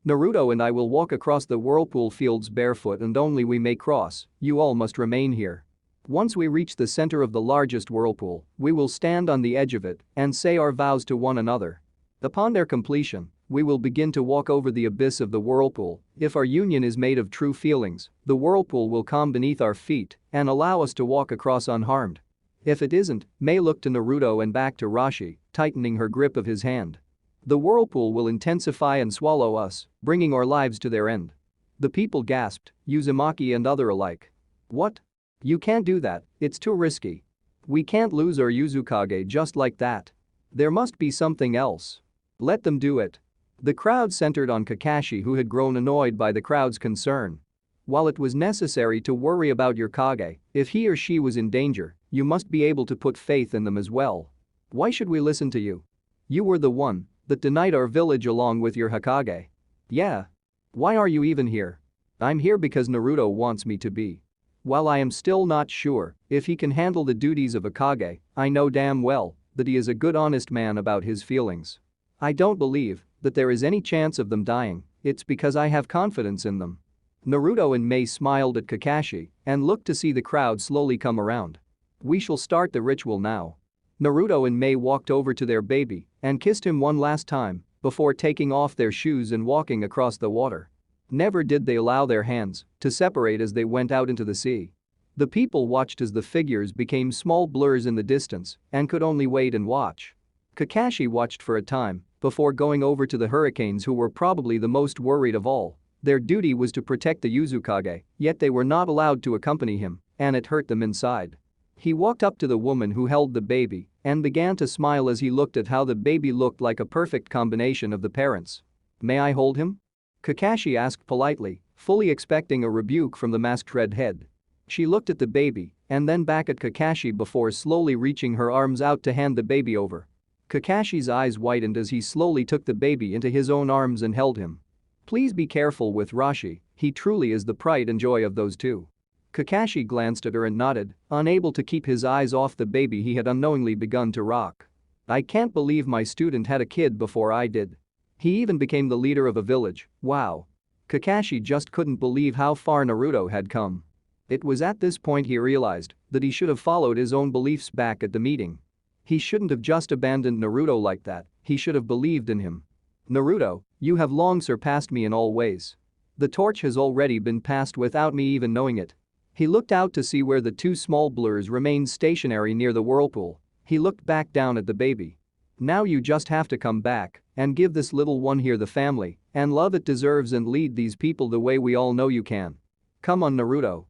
Naruto and I will walk across the whirlpool fields barefoot and only we may cross, you all must remain here. Once we reach the center of the largest whirlpool, we will stand on the edge of it and say our vows to one another. Upon their completion, we will begin to walk over the abyss of the whirlpool. If our union is made of true feelings, the whirlpool will come beneath our feet and allow us to walk across unharmed. If it isn't, Mei looked to Naruto and back to Rashi, tightening her grip of his hand. The whirlpool will intensify and swallow us, bringing our lives to their end. The people gasped, Uzumaki and other alike. What? You can't do that, it's too risky. We can't lose our Uzukage just like that. There must be something else. Let them do it. The crowd centered on Kakashi, who had grown annoyed by the crowd's concern. While it was necessary to worry about your Kage, if he or she was in danger, you must be able to put faith in them as well. Why should we listen to you? You were the one that denied our village along with your Hokage. Yeah. Why are you even here? I'm here because Naruto wants me to be. While I am still not sure if he can handle the duties of a Kage, I know damn well that he is a good honest man about his feelings. I don't believe that there is any chance of them dying, it's because I have confidence in them. Naruto and Mei smiled at Kakashi and looked to see the crowd slowly come around. We shall start the ritual now. Naruto and Mei walked over to their baby and kissed him one last time before taking off their shoes and walking across the water. Never did they allow their hands to separate as they went out into the sea. The people watched as the figures became small blurs in the distance and could only wait and watch. Kakashi watched for a time before going over to the hurricanes, who were probably the most worried of all. Their duty was to protect the Uzukage, yet they were not allowed to accompany him, and it hurt them inside. He walked up to the woman who held the baby and began to smile as he looked at how the baby looked like a perfect combination of the parents. May I hold him? Kakashi asked politely, fully expecting a rebuke from the masked redhead. She looked at the baby and then back at Kakashi before slowly reaching her arms out to hand the baby over. Kakashi's eyes widened as he slowly took the baby into his own arms and held him. Please be careful with Rashi, he truly is the pride and joy of those two. Kakashi glanced at her and nodded, unable to keep his eyes off the baby he had unknowingly begun to rock. I can't believe my student had a kid before I did. He even became the leader of a village, wow. Kakashi just couldn't believe how far Naruto had come. It was at this point he realized that he should have followed his own beliefs back at the meeting. He shouldn't have just abandoned Naruto like that, he should have believed in him. Naruto, you have long surpassed me in all ways. The torch has already been passed without me even knowing it. He looked out to see where the two small blurs remained stationary near the whirlpool. He looked back down at the baby. Now you just have to come back and give this little one here the family and love it deserves and lead these people the way we all know you can. Come on, Naruto.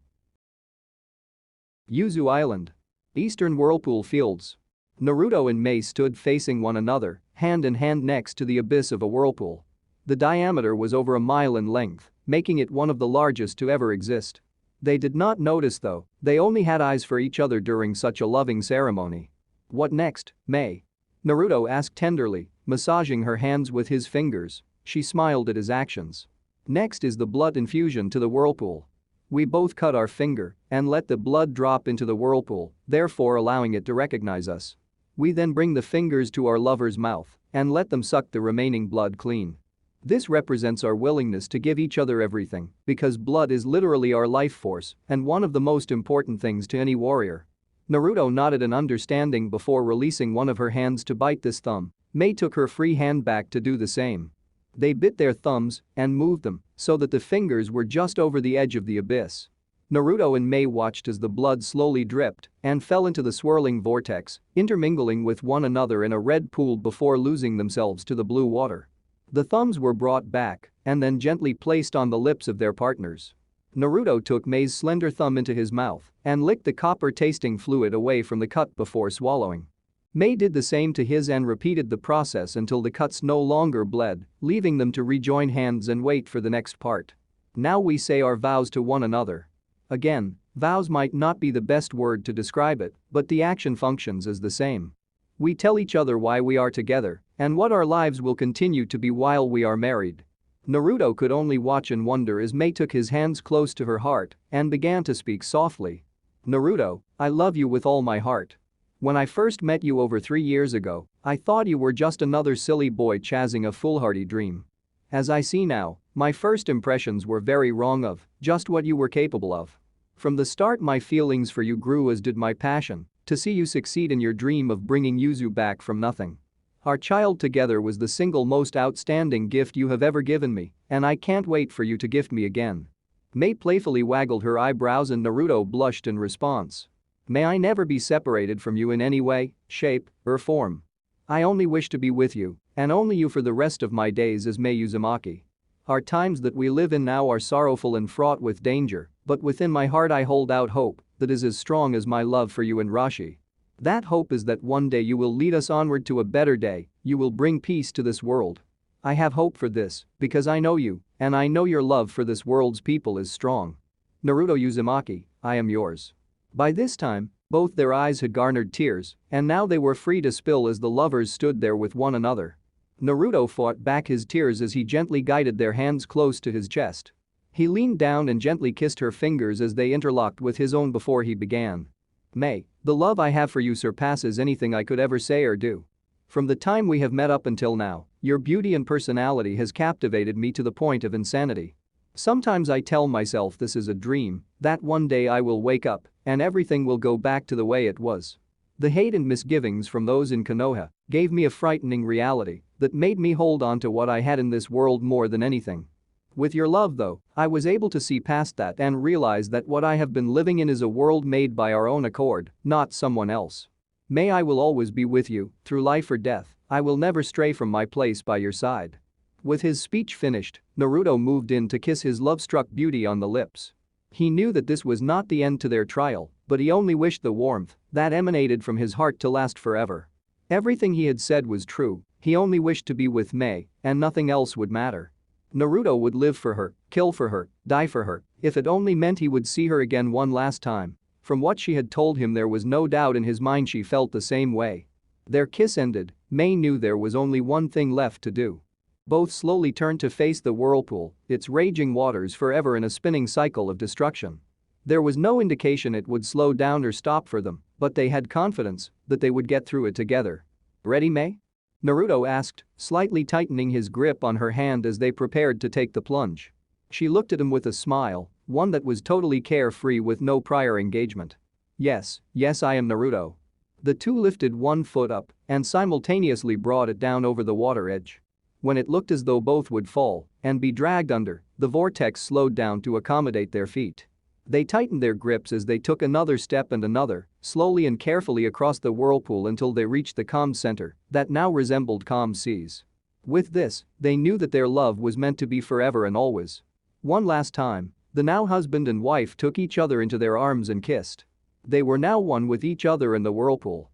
Yuzu Island. Eastern Whirlpool Fields. Naruto and Mei stood facing one another, hand in hand next to the abyss of a whirlpool. The diameter was over a mile in length, making it one of the largest to ever exist. They did not notice though, they only had eyes for each other during such a loving ceremony. What next, Mei? Naruto asked tenderly, massaging her hands with his fingers. She smiled at his actions. Next is the blood infusion to the whirlpool. We both cut our finger and let the blood drop into the whirlpool, therefore allowing it to recognize us. We then bring the fingers to our lover's mouth and let them suck the remaining blood clean. This represents our willingness to give each other everything because blood is literally our life force and one of the most important things to any warrior. Naruto nodded in understanding before releasing one of her hands to bite this thumb. Mei took her free hand back to do the same. They bit their thumbs and moved them so that the fingers were just over the edge of the abyss. Naruto and Mei watched as the blood slowly dripped and fell into the swirling vortex, intermingling with one another in a red pool before losing themselves to the blue water. The thumbs were brought back and then gently placed on the lips of their partners. Naruto took Mei's slender thumb into his mouth and licked the copper-tasting fluid away from the cut before swallowing. Mei did the same to his and repeated the process until the cuts no longer bled, leaving them to rejoin hands and wait for the next part. Now we say our vows to one another. Again, vows might not be the best word to describe it, but the action functions as the same. We tell each other why we are together and what our lives will continue to be while we are married. Naruto could only watch and wonder as Mei took his hands close to her heart and began to speak softly. Naruto, I love you with all my heart. When I first met you over 3 years ago, I thought you were just another silly boy chasing a foolhardy dream. As I see now, my first impressions were very wrong of just what you were capable of. From the start my feelings for you grew as did my passion to see you succeed in your dream of bringing Yuzu back from nothing. Our child together was the single most outstanding gift you have ever given me, and I can't wait for you to gift me again. Mei playfully waggled her eyebrows and Naruto blushed in response. May I never be separated from you in any way, shape, or form. I only wish to be with you, and only you for the rest of my days as Mei Uzumaki. Our times that we live in now are sorrowful and fraught with danger, but within my heart I hold out hope that is as strong as my love for you and Rashi. That hope is that one day you will lead us onward to a better day, you will bring peace to this world. I have hope for this because I know you, and I know your love for this world's people is strong. Naruto Uzumaki, I am yours. By this time, both their eyes had garnered tears, and now they were free to spill as the lovers stood there with one another. Naruto fought back his tears as he gently guided their hands close to his chest. He leaned down and gently kissed her fingers as they interlocked with his own before he began. Mei, the love I have for you surpasses anything I could ever say or do. From the time we have met up until now, your beauty and personality has captivated me to the point of insanity. Sometimes I tell myself this is a dream, that one day I will wake up and everything will go back to the way it was. The hate and misgivings from those in Konoha gave me a frightening reality that made me hold on to what I had in this world more than anything. With your love though, I was able to see past that and realize that what I have been living in is a world made by our own accord, not someone else. May I will always be with you, through life or death, I will never stray from my place by your side. With his speech finished, Naruto moved in to kiss his love-struck beauty on the lips. He knew that this was not the end to their trial, but he only wished the warmth that emanated from his heart to last forever. Everything he had said was true, he only wished to be with Mei, and nothing else would matter. Naruto would live for her, kill for her, die for her, if it only meant he would see her again one last time. From what she had told him there was no doubt in his mind she felt the same way. Their kiss ended, Mei knew there was only one thing left to do. Both slowly turned to face the whirlpool, its raging waters forever in a spinning cycle of destruction. There was no indication it would slow down or stop for them, but they had confidence that they would get through it together. "Ready, Mei?" Naruto asked, slightly tightening his grip on her hand as they prepared to take the plunge. She looked at him with a smile, one that was totally carefree with no prior engagement. Yes, I am Naruto." The two lifted one foot up and simultaneously brought it down over the water edge. When it looked as though both would fall and be dragged under, the vortex slowed down to accommodate their feet. They tightened their grips as they took another step and another, slowly and carefully across the whirlpool until they reached the calm center that now resembled calm seas. With this, they knew that their love was meant to be forever and always. One last time, the now husband and wife took each other into their arms and kissed. They were now one with each other in the whirlpool.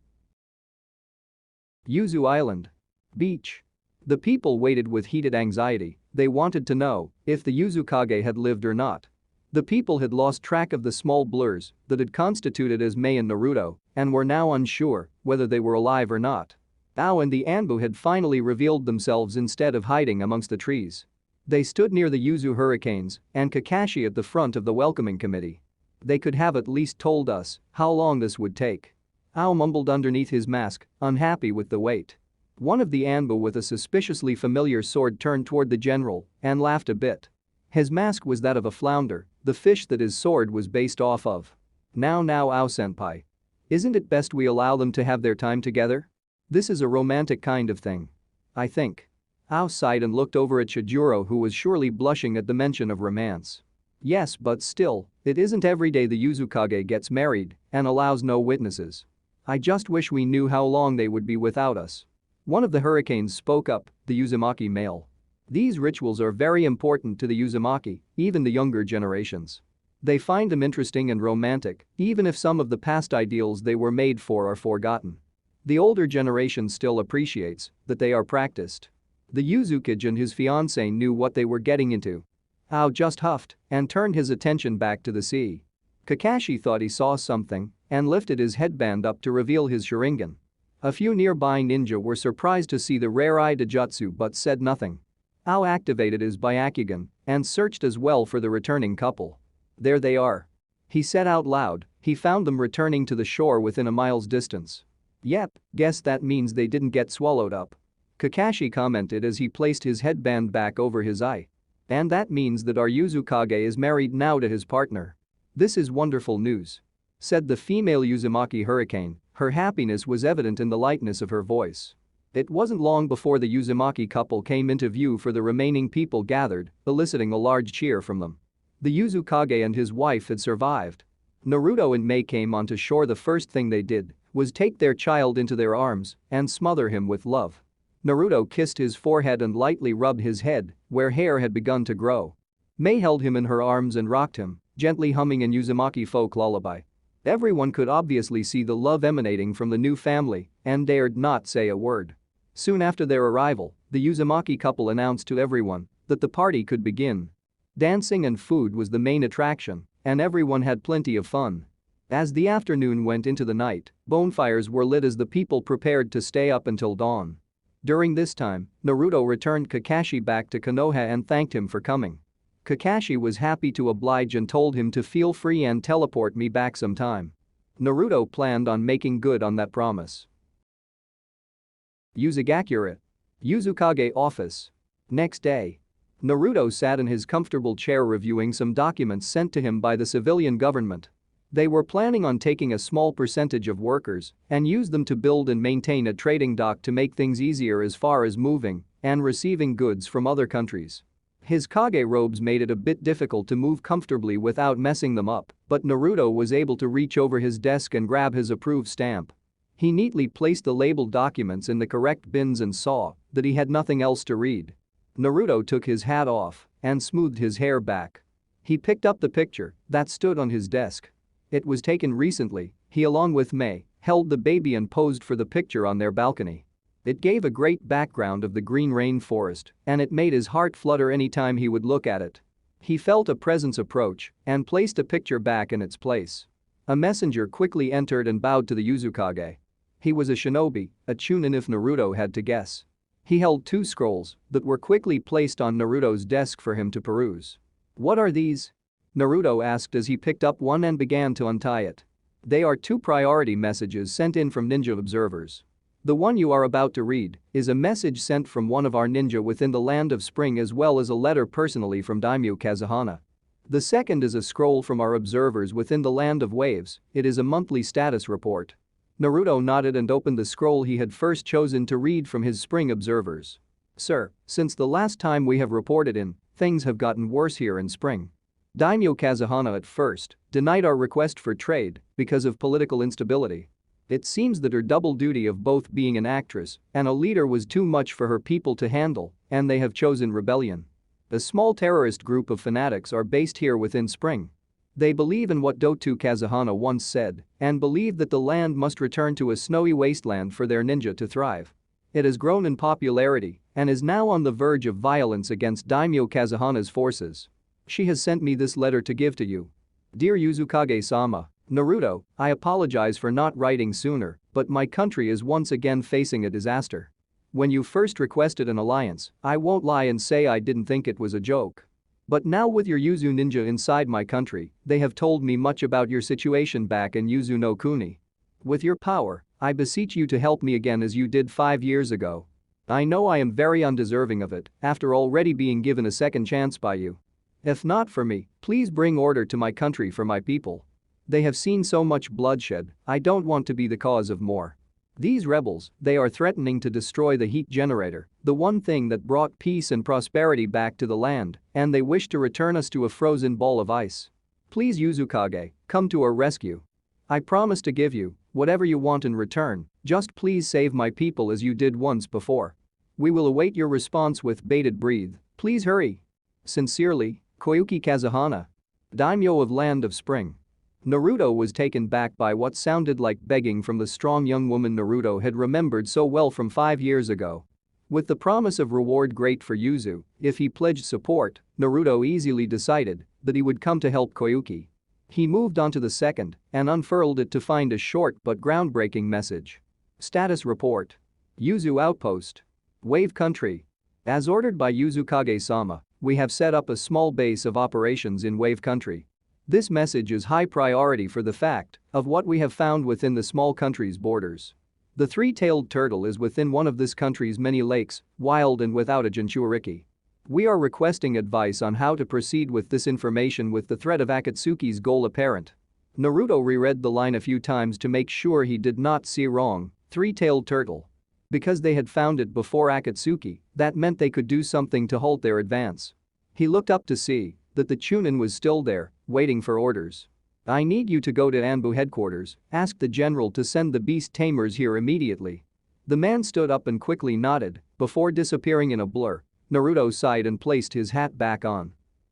Yuzu Island. Beach. The people waited with heated anxiety. They wanted to know if the Uzumaki had lived or not. The people had lost track of the small blurs that had constituted as Mei and Naruto and were now unsure whether they were alive or not. Ao and the Anbu had finally revealed themselves instead of hiding amongst the trees. They stood near the Yuzu hurricanes and Kakashi at the front of the welcoming committee. "They could have at least told us how long this would take." Ao mumbled underneath his mask, unhappy with the wait. One of the Anbu with a suspiciously familiar sword turned toward the general and laughed a bit. His mask was that of a flounder, the fish that his sword was based off of. Now Ao-senpai. Isn't it best we allow them to have their time together? This is a romantic kind of thing. I think. Ao sighed and looked over at Chijuro, who was surely blushing at the mention of romance. Yes, but still, it isn't every day the Uzumaki gets married and allows no witnesses. I just wish we knew how long they would be without us. One of the hurricanes spoke up, the Uzumaki male. These rituals are very important to the Uzumaki, even the younger generations. They find them interesting and romantic, even if some of the past ideals they were made for are forgotten. The older generation still appreciates that they are practiced. The Uzukage and his fiancée knew what they were getting into. Ao just huffed and turned his attention back to the sea. Kakashi thought he saw something and lifted his headband up to reveal his Sharingan. A few nearby ninja were surprised to see the rare eye Jutsu but said nothing. Ao activated his Byakugan and searched as well for the returning couple. "There they are," he said out loud. He found them returning to the shore within a mile's distance. "Yep, guess that means they didn't get swallowed up," Kakashi commented as he placed his headband back over his eye. "And that means that our Uzumaki is married now to his partner. This is wonderful news," said the female Uzumaki hurricane. Her happiness was evident in the lightness of her voice. It wasn't long before the Uzumaki couple came into view for the remaining people gathered, eliciting a large cheer from them. The Uzumaki and his wife had survived. Naruto and Mei came onto shore. The first thing they did was take their child into their arms and smother him with love. Naruto kissed his forehead and lightly rubbed his head where hair had begun to grow. Mei held him in her arms and rocked him, gently humming an Uzumaki folk lullaby. Everyone could obviously see the love emanating from the new family and dared not say a word. Soon after their arrival, the Uzumaki couple announced to everyone that the party could begin. Dancing and food was the main attraction, and everyone had plenty of fun. As the afternoon went into the night, bonfires were lit as the people prepared to stay up until dawn. During this time, Naruto returned Kakashi back to Konoha and thanked him for coming. Kakashi was happy to oblige and told him to feel free and teleport me back sometime. Naruto planned on making good on that promise. Uzumaki. Uzumaki office. Next day. Naruto sat in his comfortable chair reviewing some documents sent to him by the civilian government. They were planning on taking a small percentage of workers and use them to build and maintain a trading dock to make things easier as far as moving and receiving goods from other countries. His Kage robes made it a bit difficult to move comfortably without messing them up, but Naruto was able to reach over his desk and grab his approved stamp. He neatly placed the labeled documents in the correct bins and saw that he had nothing else to read. Naruto took his hat off and smoothed his hair back. He picked up the picture that stood on his desk. It was taken recently. He, along with Mei, held the baby and posed for the picture on their balcony. It gave a great background of the green rainforest, and it made his heart flutter any time he would look at it. He felt a presence approach and placed a picture back in its place. A messenger quickly entered and bowed to the Uzumaki. He was a shinobi, a chunin if Naruto had to guess. He held 2 scrolls that were quickly placed on Naruto's desk for him to peruse. "What are these?" Naruto asked as he picked up one and began to untie it. "They are 2 priority messages sent in from ninja observers. The one you are about to read is a message sent from one of our ninja within the land of spring, as well as a letter personally from Daimyo Kazuhana. The second is a scroll from our observers within the land of waves. It is a monthly status report." Naruto nodded and opened the scroll he had first chosen to read from his spring observers. "Sir, since the last time we have reported in, things have gotten worse here in spring. Daimyo Kazuhana at first denied our request for trade because of political instability. It seems that her double duty of both being an actress and a leader was too much for her people to handle, and they have chosen rebellion. A small terrorist group of fanatics are based here within spring. They believe in what Dotu Kazuhana once said and believe that the land must return to a snowy wasteland for their ninja to thrive. It has grown in popularity and is now on the verge of violence against Daimyo Kazuhana's forces. She has sent me this letter to give to you. Dear Uzumaki-sama, Naruto, I apologize for not writing sooner, but my country is once again facing a disaster. When you first requested an alliance, I won't lie and say I didn't think it was a joke. But now with your Yuzu ninja inside my country, they have told me much about your situation back in Yuzu no Kuni. With your power, I beseech you to help me again as you did 5 years ago. I know I am very undeserving of it after already being given a second chance by you. If not for me, please bring order to my country for my people. They have seen so much bloodshed, I don't want to be the cause of more. These rebels, they are threatening to destroy the heat generator, the one thing that brought peace and prosperity back to the land, and they wish to return us to a frozen ball of ice. Please Uzukage, come to our rescue. I promise to give you whatever you want in return, just please save my people as you did once before. We will await your response with bated breath, please hurry. Sincerely, Koyuki Kazuhana, Daimyo of Land of Spring. Naruto was taken back by what sounded like begging from the strong young woman Naruto had remembered so well from 5 years ago. With the promise of reward great for Yuzu, if he pledged support, Naruto easily decided that he would come to help Koyuki. He moved on to the second and unfurled it to find a short but groundbreaking message. Status report. Yuzu Outpost. Wave Country. As ordered by Uzukage-sama, we have set up a small base of operations in Wave Country. This message is high priority for the fact of what we have found within the small country's borders. The 3-tailed turtle is within one of this country's many lakes, wild and without a Jinchuriki. We are requesting advice on how to proceed with this information with the threat of Akatsuki's goal apparent. Naruto reread the line a few times to make sure he did not see wrong, 3-tailed turtle. Because they had found it before Akatsuki, that meant they could do something to halt their advance. He looked up to see that the Chunin was still there, waiting for orders. I need you to go to Anbu headquarters, ask the general to send the beast tamers here immediately. The man stood up and quickly nodded before disappearing in a blur. Naruto sighed and placed his hat back on.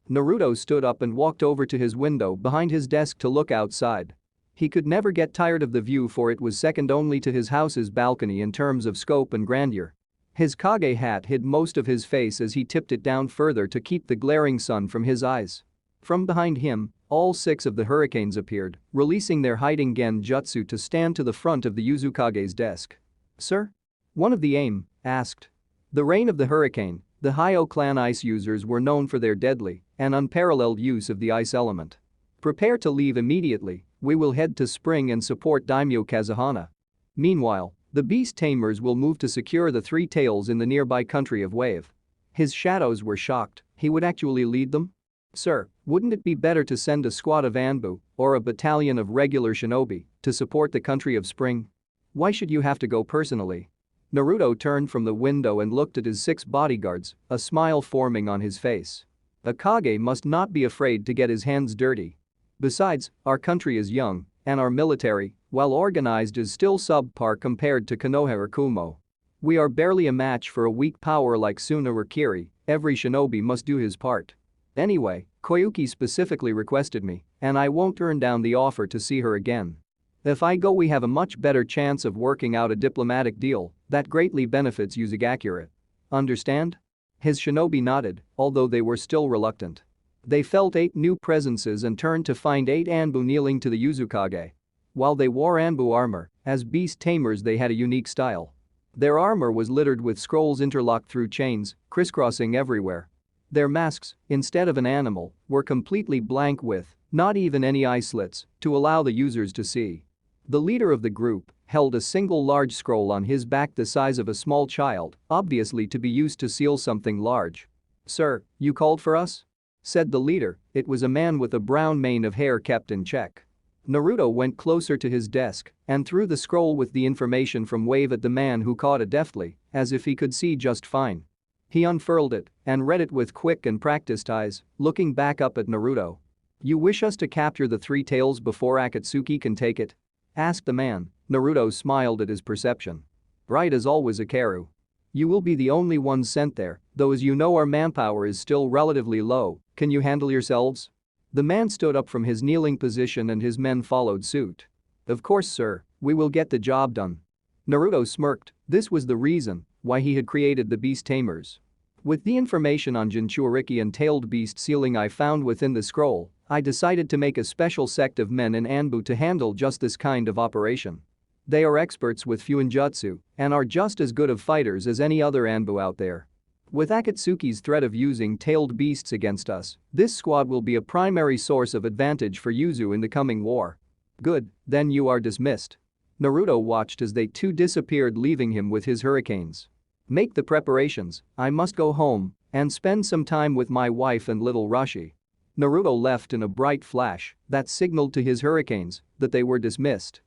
Naruto stood up and walked over to his window behind his desk to look outside. He could never get tired of the view, for it was second only to his house's balcony in terms of scope and grandeur. His Kage hat hid most of his face as he tipped it down further to keep the glaring sun from his eyes. From behind him, all 6 of the hurricanes appeared, releasing their hiding genjutsu to stand to the front of the Uzukage's desk. Sir? One of the AIM asked. The reign of the hurricane, the Hyo clan ice users were known for their deadly and unparalleled use of the ice element. Prepare to leave immediately, we will head to spring and support Daimyo Kazuhana. Meanwhile, the beast tamers will move to secure the 3 tails in the nearby country of Wave. His shadows were shocked, he would actually lead them? Sir, wouldn't it be better to send a squad of Anbu or a battalion of regular shinobi to support the country of spring? Why should you have to go personally? Naruto turned from the window and looked at his 6 bodyguards, a smile forming on his face. A Kage must not be afraid to get his hands dirty. Besides, our country is young, and our military, while organized, is still subpar compared to Konoha or Kumo. We are barely a match for a weak power like Suna or Kiri. Every shinobi must do his part. Anyway, Koyuki specifically requested me, and I won't turn down the offer to see her again. If I go, we have a much better chance of working out a diplomatic deal that greatly benefits Uzumaki. Understand? His shinobi nodded, although they were still reluctant. They felt 8 new presences and turned to find 8 Anbu kneeling to the Uzukage. While they wore Anbu armor As beast tamers they had a unique style. Their armor was littered with scrolls interlocked through chains, crisscrossing everywhere. Their masks, instead of an animal, were completely blank with not even any eye slits to allow the users to see. The leader of the group held a single large scroll on his back the size of a small child, obviously to be used to seal something large. "Sir, you called for us?" said the leader. It was a man with a brown mane of hair kept in check. Naruto went closer to his desk and threw the scroll with the information from Wave at the man, who caught it deftly, as if he could see just fine. He unfurled it and read it with quick and practiced eyes, looking back up at Naruto. "You wish us to capture the three tails before Akatsuki can take it?" asked the man. Naruto smiled at his perception. "Right as always, Ikaru. You will be the only ones sent there, though as you know our manpower is still relatively low. Can you handle yourselves?" The man stood up from his kneeling position and his men followed suit. "Of course, sir, we will get the job done." Naruto smirked. This was the reason why he had created the beast tamers. "With the information on Jinchuriki and tailed beast sealing I found within the scroll, I decided to make a special sect of men in Anbu to handle just this kind of operation. They are experts with Fuinjutsu and are just as good of fighters as any other Anbu out there. With Akatsuki's threat of using tailed beasts against us, this squad will be a primary source of advantage for Yuzu in the coming war." "Good, then you are dismissed." Naruto watched as they two disappeared, leaving him with his hurricanes. "Make the preparations, I must go home and spend some time with my wife and little Rashi." Naruto left in a bright flash that signaled to his hurricanes that they were dismissed.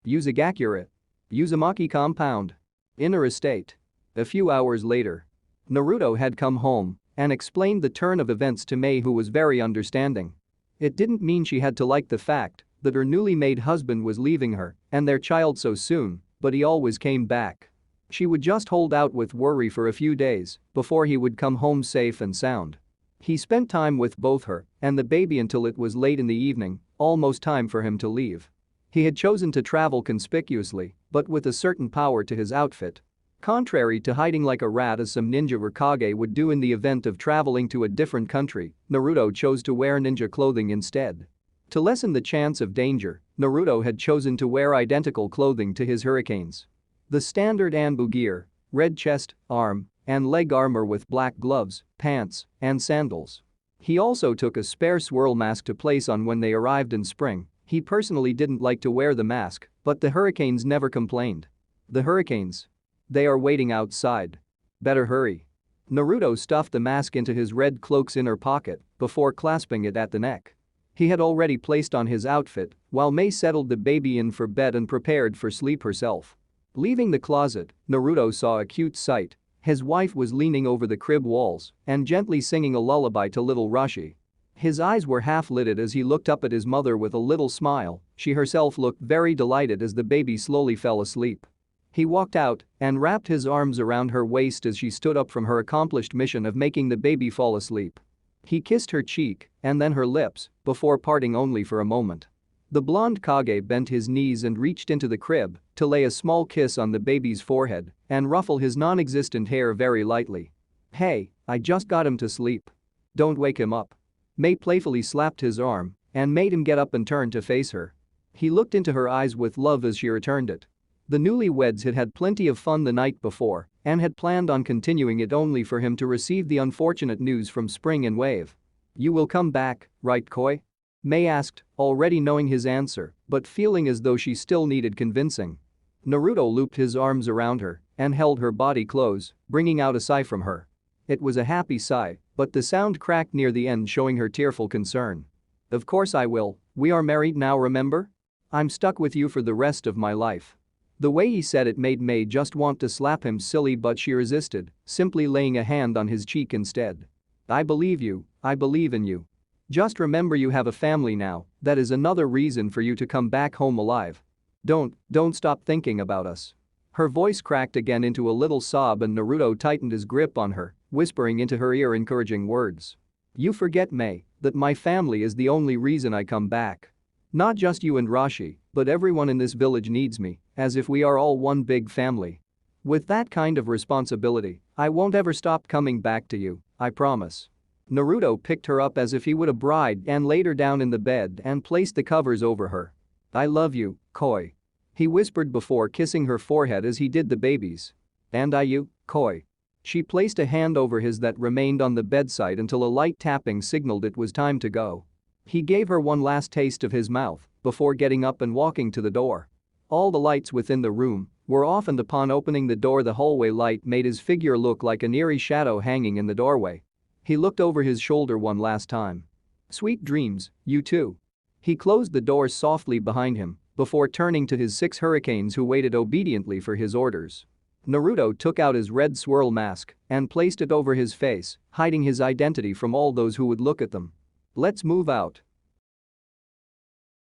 Uzumaki. Uzumaki compound. Inner estate. A few hours later. Naruto had come home and explained the turn of events to Mei, who was very understanding. It didn't mean she had to like the fact that her newly made husband was leaving her and their child so soon, but he always came back. She would just hold out with worry for a few days before he would come home safe and sound. He spent time with both her and the baby until it was late in the evening, almost time for him to leave. He had chosen to travel conspicuously, but with a certain power to his outfit. Contrary to hiding like a rat as some ninja Hokage would do in the event of traveling to a different country, Naruto chose to wear ninja clothing instead. To lessen the chance of danger, Naruto had chosen to wear identical clothing to his hurricanes. The standard Anbu gear, red chest, arm, and leg armor with black gloves, pants, and sandals. He also took a spare swirl mask to place on when they arrived in spring. He personally didn't like to wear the mask, but the hurricanes never complained. "The hurricanes. They are waiting outside. Better hurry." Naruto stuffed the mask into his red cloak's inner pocket before clasping it at the neck. He had already placed on his outfit while Mei settled the baby in for bed and prepared for sleep herself. Leaving the closet, Naruto saw a cute sight. His wife was leaning over the crib walls and gently singing a lullaby to little Rashi. His eyes were half-lidded as he looked up at his mother with a little smile. She herself looked very delighted as the baby slowly fell asleep. He walked out and wrapped his arms around her waist as she stood up from her accomplished mission of making the baby fall asleep. He kissed her cheek and then her lips before parting only for a moment. The blonde Kage bent his knees and reached into the crib to lay a small kiss on the baby's forehead and ruffle his non-existent hair very lightly. "Hey, I just got him to sleep. Don't wake him up." Mei playfully slapped his arm and made him get up and turn to face her. He looked into her eyes with love as she returned it. The newlyweds had had plenty of fun the night before and had planned on continuing it only for him to receive the unfortunate news from Spring and Wave. "You will come back, right, Koi?" Mei asked, already knowing his answer but feeling as though she still needed convincing. Naruto looped his arms around her and held her body close, bringing out a sigh from her. It was a happy sigh, but the sound cracked near the end, showing her tearful concern. "Of course I will, we are married now, remember? I'm stuck with you for the rest of my life." The way he said it made Mei just want to slap him silly, but she resisted, simply laying a hand on his cheek instead. "I believe you, I believe in you. Just remember you have a family now, that is another reason for you to come back home alive. Don't stop thinking about us." Her voice cracked again into a little sob and Naruto tightened his grip on her, whispering into her ear encouraging words. "You forget, Mei, that my family is the only reason I come back. Not just you and Rashi, but everyone in this village needs me, as if we are all one big family. With that kind of responsibility, I won't ever stop coming back to you, I promise." Naruto picked her up as if he would a bride and laid her down in the bed and placed the covers over her. I love you, Koi. He whispered before kissing her forehead as he did the baby's. And I you, Koi. She placed a hand over his that remained on the bedside until a light tapping signaled it was time to go. He gave her one last taste of his mouth before getting up and walking to the door. All the lights within the room were off, and upon opening the door the hallway light made his figure look like an eerie shadow hanging in the doorway. He looked over his shoulder one last time. Sweet dreams, you too. He closed the door softly behind him before turning to his 6 hurricanes who waited obediently for his orders. Naruto took out his red swirl mask and placed it over his face, hiding his identity from all those who would look at them. Let's move out.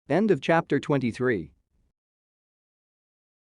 End of chapter 23.